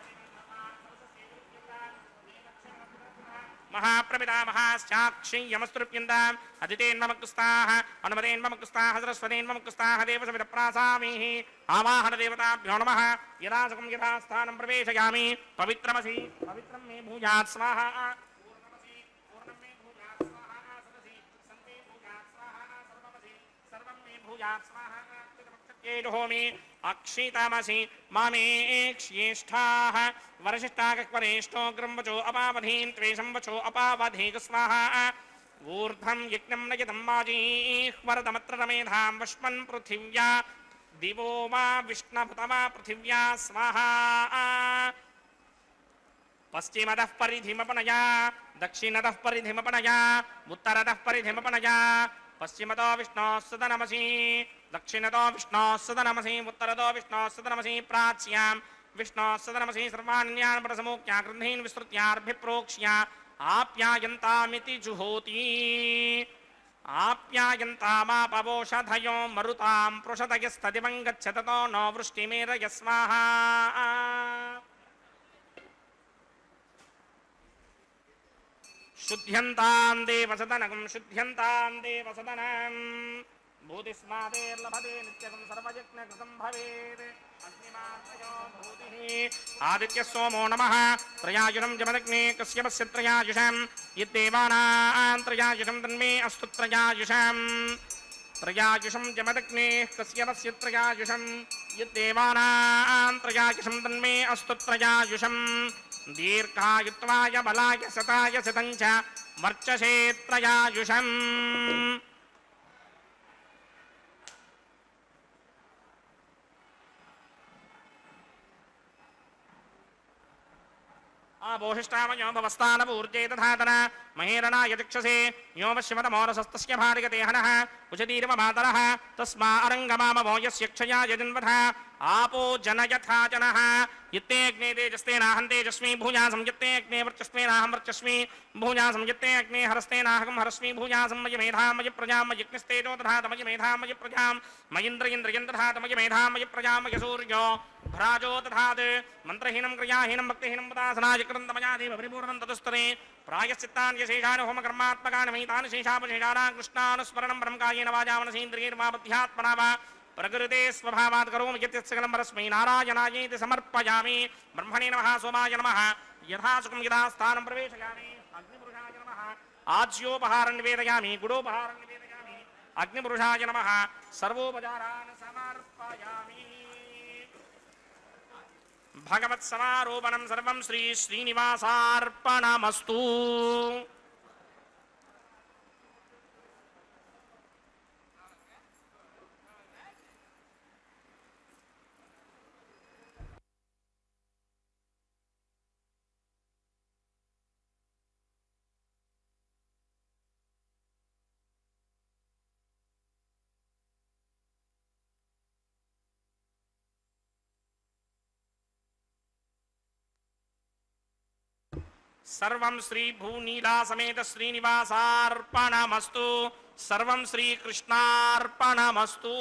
महाप्रमिता महाश्चाक्षीयमस्तृप्यन्ताम् अदितेन्वमकुस्ताः अनुमतेन्वमकुस्ताः सरस्वतेन्वमकुस्ताः देवसविदप्रासामीः आवाहनदेवताभ्यो नमः यदासकं यथास्थानं प्रवेशयामि पवित्रमसि पवित्रं मे भूयात् स्वाहा पूर्णं मे भूयात् स्वाहा सदसि सन्ते भूयात् स्वाहा सर्वमसि सर्वं मे भूयात् स्वाहा जुहोमि अक्षितामसि मामेक्ष्येष्ठाः वरशिष्टाकवरेष्ठो ग्रम्वचो अपावधीन् त्वेषं वचो अपावधीक स्वाहा ऊर्ध्वं यज्ञं नयतं माजीह्वरदमत्र रमेधां वश्मन् पृथिव्या दिवो वा विष्णुभुतमा पृथिव्या स्वाहा पश्चिमतः परिधिमपनया दक्षिणतः परिधिमपनया उत्तरतः परिधिमपनया पश्चिमतो विष्णोः सदनमसि दक्षिणतो विष्णोः सदनमसि उत्तरतो विष्णोः सदनमसि प्राच्यां विष्णोः सदनमसि सर्वाण्यान् परसमोक्त्या गृह्णीन् विस्तृत्यार्भिप्रोक्ष्य आप्यायन्तामिति जुहोति आप्यायन्तामापवोषधयो मरुतां पृषदयस्तदिवं गच्छततो नो वृष्टिमेरय स्वाहा शुद्ध्यन्तां देवसदनं शुद्ध्यन्तां देवसदनं भूतिस्मादेर्लभते नित्यं सर्वयज्ञकृतं भवेत् अग्निमात्रयो भूतिः आदित्यः सोमो नमः त्रयायुषं जमदग्ने कश्यपस्य त्रयायुषं यद्देवानां त्रयायुषं तन्मे अस्तु त्रयायुषं त्रयायुषं जमदग्नेः कस्य त्रयायुषं यद्देवानां त्रयायुषं तन्मे अस्तु त्रयायुषं दीर्घायुत्वाय बलाय सताय शतं च वर्चसे त्रयायुषम् आबोहिष्टामयो भवस्तानपूर्जे तथातन महेरणाय दिक्षसे यो वश्यमतमोरसस्तस्य भार्यते हनः कुशतीर्वमातरः तस्मा अरङ्गमामवो यस्य क्षयाय जन्वथ आपो जनयथा जनः यत्ते अग्ने तेजस्तेनाहं तेजस्मि भूयासं यत्ते अग्ने वर्चस्तेनाहं वर्चस्मि भूयासं यत्ते अग्ने हरस्तेनाहं हरस्मि भूयासं मयि मेधां मयि प्रजां मयि अग्निस्तेजो दधात मयि मेधां मयि प्रजां मयीन्द्रयन्द्रयं दधात मयि मेधां मयि प्रजां मयि सूर्यो भ्राजो दधात् मन्त्रहीनं क्रियाहीनं भक्तिहीनं वदासनाय कृतमयादेव परिपूर्णं तदस्तरे प्रायश्चित्तान् यशेषान् होमकर्मात्मकान् मयितान् शेषापशेषानां कृष्णानुस्मरणं ब्रह्मकायेन वाचा मनसेन्द्रियैर्वा बुद्ध्यात्मना वा प्रकृते स्वभावात् करोमि यत् सकलं परस्मै नारायणायेति समर्पयामि ब्रह्मणे नमः सोमाय नमः यथा सुखं यथा स्थानं प्रवेशयामि अग्निपुरुषाय नमः आज्योपहारं निवेदयामि गुडोपहारं निवेदयामि अग्निपुरुषाय नमः सर्वोपचारान् समर्पयामि भगवत्समारोपणं सर्वं श्री श्रीनिवासार्पणमस्तु सर्वं श्री भूनीला समेत श्रीनिवासार्पणमस्तु सर्वं श्रीकृष्णार्पणमस्तु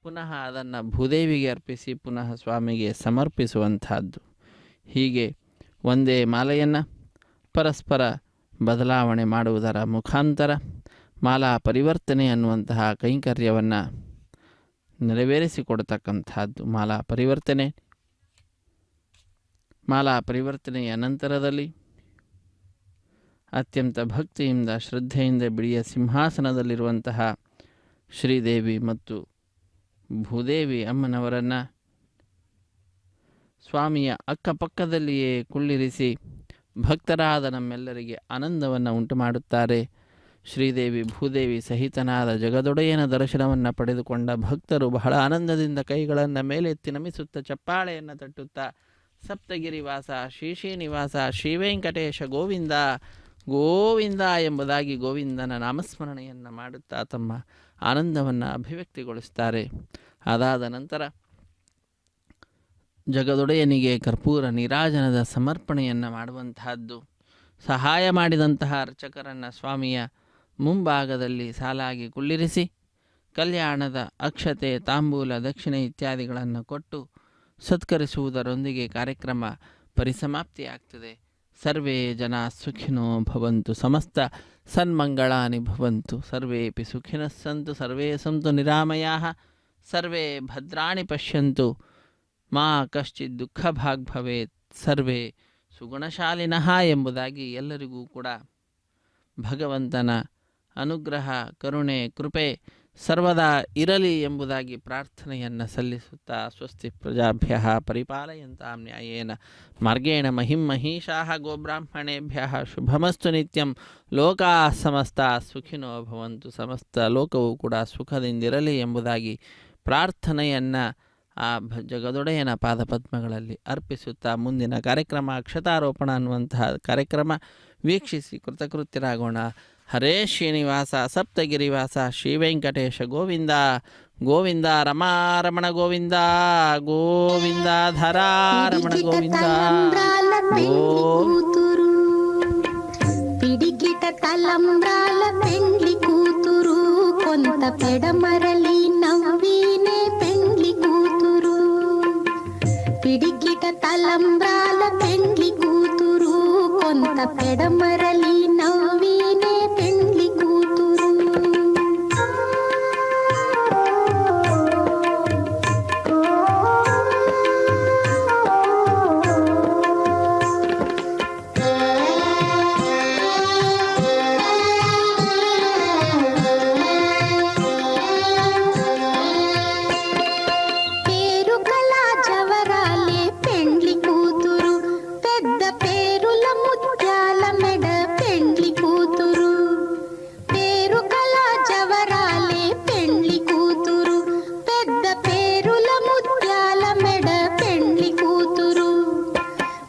ಪುನಃ ಅದನ್ನು ಭೂದೇವಿಗೆ ಅರ್ಪಿಸಿ ಪುನಃ ಸ್ವಾಮಿಗೆ ಸಮರ್ಪಿಸುವಂತಹದ್ದು. ಹೀಗೆ ಒಂದೇ ಮಾಲೆಯನ್ನು ಪರಸ್ಪರ ಬದಲಾವಣೆ ಮಾಡುವುದರ ಮುಖಾಂತರ ಮಾಲಾ ಪರಿವರ್ತನೆ ಅನ್ನುವಂತಹ ಕೈಂಕರ್ಯವನ್ನು ನೆರವೇರಿಸಿಕೊಡ್ತಕ್ಕಂಥದ್ದು. ಮಾಲಾ ಪರಿವರ್ತನೆಯ ನಂತರದಲ್ಲಿ ಅತ್ಯಂತ ಭಕ್ತಿಯಿಂದ ಶ್ರದ್ಧೆಯಿಂದ ಬಿಳಿಯ ಸಿಂಹಾಸನದಲ್ಲಿರುವಂತಹ ಶ್ರೀದೇವಿ ಮತ್ತು ಭೂದೇವಿ ಅಮ್ಮನವರನ್ನು ಸ್ವಾಮಿಯ ಅಕ್ಕಪಕ್ಕದಲ್ಲಿಯೇ ಕುಳ್ಳಿರಿಸಿ ಭಕ್ತರಾದ ನಮ್ಮೆಲ್ಲರಿಗೆ ಆನಂದವನ್ನು ಉಂಟು ಮಾಡುತ್ತಾರೆ. ಶ್ರೀದೇವಿ ಭೂದೇವಿ ಸಹಿತನಾದ ಜಗದೊಡೆಯನ ದರ್ಶನವನ್ನು ಪಡೆದುಕೊಂಡ ಭಕ್ತರು ಬಹಳ ಆನಂದದಿಂದ ಕೈಗಳನ್ನು ಮೇಲೆತ್ತಿ ನಮಿಸುತ್ತಾ ಚಪ್ಪಾಳೆಯನ್ನು ತಟ್ಟುತ್ತಾ ಸಪ್ತಗಿರಿವಾಸ ಶ್ರೀನಿವಾಸ ಶ್ರೀವೆಂಕಟೇಶ ಗೋವಿಂದ ಗೋವಿಂದ ಎಂಬುದಾಗಿ ಗೋವಿಂದನ ನಾಮಸ್ಮರಣೆಯನ್ನು ಮಾಡುತ್ತಾ ತಮ್ಮ ಆನಂದವನ್ನು ಅಭಿವ್ಯಕ್ತಿಗೊಳಿಸ್ತಾರೆ. ಅದಾದ ನಂತರ ಜಗದೊಡೆಯನಿಗೆ ಕರ್ಪೂರ ನೀರಾಜನದ ಸಮರ್ಪಣೆಯನ್ನು ಮಾಡುವಂತಹದ್ದು. ಸಹಾಯ ಮಾಡಿದಂತಹ ಅರ್ಚಕರನ್ನು ಸ್ವಾಮಿಯ ಮುಂಭಾಗದಲ್ಲಿ ಸಾಲಾಗಿ ಕುಳ್ಳಿರಿಸಿ ಕಲ್ಯಾಣದ ಅಕ್ಷತೆ ತಾಂಬೂಲ ದಕ್ಷಿಣೆ ಇತ್ಯಾದಿಗಳನ್ನು ಕೊಟ್ಟು ಸತ್ಕರಿಸುವುದರೊಂದಿಗೆ ಕಾರ್ಯಕ್ರಮ ಪರಿಸಮಾಪ್ತಿಯಾಗ್ತದೆ. ಸರ್ವೇ ಜನ ಸುಖಿನೋ ಭವಂತು, ಸಮಸ್ತ ಸನ್ಮಂಗಳಾನಿ ಭವಂತು, ಸರ್ವೇಪಿ ಸುಖಿನಃ ಸಂತು, ಸರ್ವೇ ಸಂತು ನಿರಾಮಯಾಃ, ಸರ್ವೇ ಭದ್ರಾಣಿ ಪಶ್ಯಂತು, ಮಾ ಕಶ್ಚಿತ್ ದುಃಖ ಭಾಗ್ ಭವೇತ್, ಸರ್ವೇ ಸುಗುಣಶಾಲಿನಃ ಎಂಬುದಾಗಿ ಎಲ್ಲರಿಗೂ ಕೂಡ ಭಗವಂತನ ಅನುಗ್ರಹ ಕರುಣೆ ಕೃಪೆ ಸರ್ವದಾ ಇರಲಿ ಎಂಬುದಾಗಿ ಪ್ರಾರ್ಥನೆಯನ್ನು ಸಲ್ಲಿಸುತ್ತಾ ಸ್ವಸ್ತಿ ಪ್ರಜಾಭ್ಯ ಪರಿಪಾಲಯಂತಾಂ ನ್ಯಾಯೇನ ಮಾರ್ಗೇಣ ಮಹಿಂ ಮಹಿಷಾಃ ಗೋಬ್ರಾಹ್ಮಣೇಭ್ಯ ಶುಭಮಸ್ತು ನಿತ್ಯಂ ಲೋಕಾ ಸಮಸ್ತ ಸುಖಿನೋ ಭವಂತು, ಸಮಸ್ತ ಲೋಕವು ಕೂಡ ಸುಖದಿಂದಿರಲಿ ಎಂಬುದಾಗಿ ಪ್ರಾರ್ಥನೆಯನ್ನು ಆ ಜಗದೊಡೆಯನ ಪಾದಪದ್ಮಗಳಲ್ಲಿ ಅರ್ಪಿಸುತ್ತಾ ಮುಂದಿನ ಕಾರ್ಯಕ್ರಮ ಅಕ್ಷತಾರೋಪಣ ಅನ್ನುವಂತಹ ಕಾರ್ಯಕ್ರಮ ವೀಕ್ಷಿಸಿ ಕೃತಕೃತ್ಯರಾಗೋಣ. ಹರೇ ಶ್ರೀನಿವಾಸ ಸಪ್ತಗಿರಿವಾಸ ಶ್ರೀ ವೆಂಕಟೇಶ ಗೋವಿಂದ ಗೋವಿಂದ ರಮಾರಮಣ ಗೋವಿಂದ ಗೋವಿಂದ ಧರಾರಮಣ ಗೋವಿಂದ కూతురు పిడికిట తలంబ్రాల పెండ్లి కూతురు కొంత పెడమరలి నవ్వినే పెండ్లి కూతురు పిడికిట తలంబ్రాల పెండ్లి కూతురు కొంత పెడమరలి నవ్వినే పెండ్లి కూతురు పేరు కళా జవరాలే పెండ్లి కూతురు పెద్ద పేరుల ముత్యాల మెడ పెండ్లి కూతురు పేరు కళా జవరాలే పెండ్లి కూతురు పెద్ద పేరుల ముత్యాల మెడ పెండ్లి కూతురు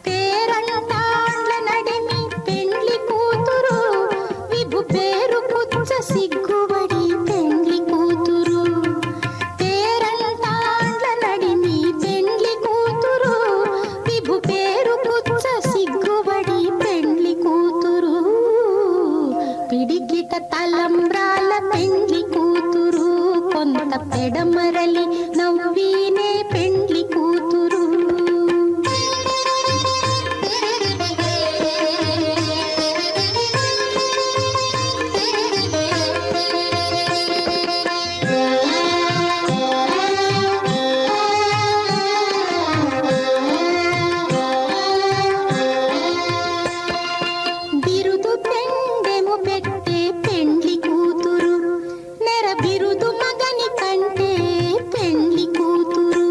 పేరంటాండ్ల నడిమి పెండ్లి కూతురు విభు పేరు పుచ్చ సిగ్గుబడి పెండ్లి కూతురు పేరంటాండ్ల నడిమి పెండ్లి కూతురు విభు పేరు పుచ్చ సిగ్గుబడి పెండ్లి కూతురు పిడికిట తలంబ్రాల పెండ్లి కూతురు కొంత పెడమరలి నవ్వినే పెండ్లి కూతురు బిరుదు పెండెము పెట్టే పెండ్లి కూతురు నెర బిరుదు మగని కంటే పెండ్లి కూతురు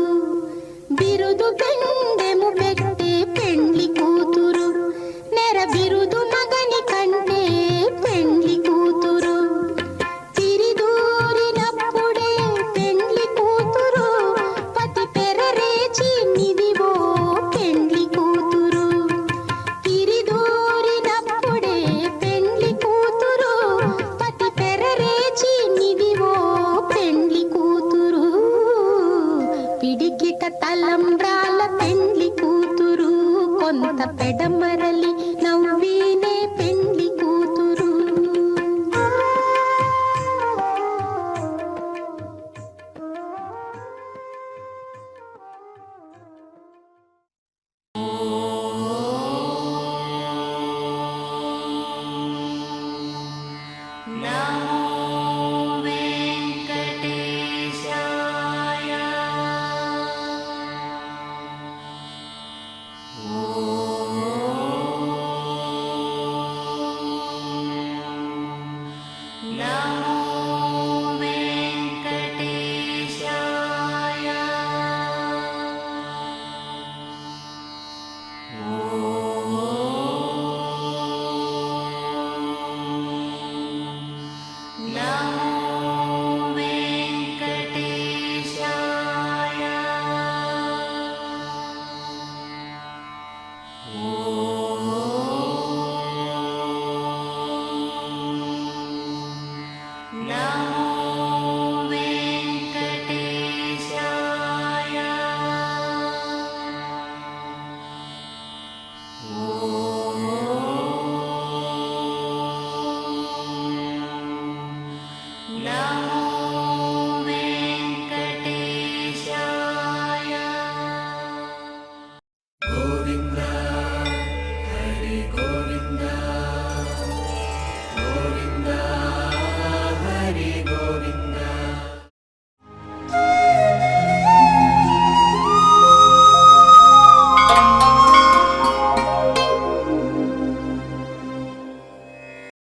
బిరుదు పెండెము పెట్టే పెండ్లి కూతురు నెర బిరుదు మగని కంటే పెండ్లి కూతురు తిరిదూరినప్పుడే పెండ్లి కూతురు పతి పెరరేచి నిదివో పెండ్లి కూతురు తిరిదూరినప్పుడే పెండ్లి కూతురు పతి పెరరేచి నిదివో పెండ్లి కూతురు పిడికిట తలంబ్రాల పెండ్లి కూతురు కొంత పెడమరలి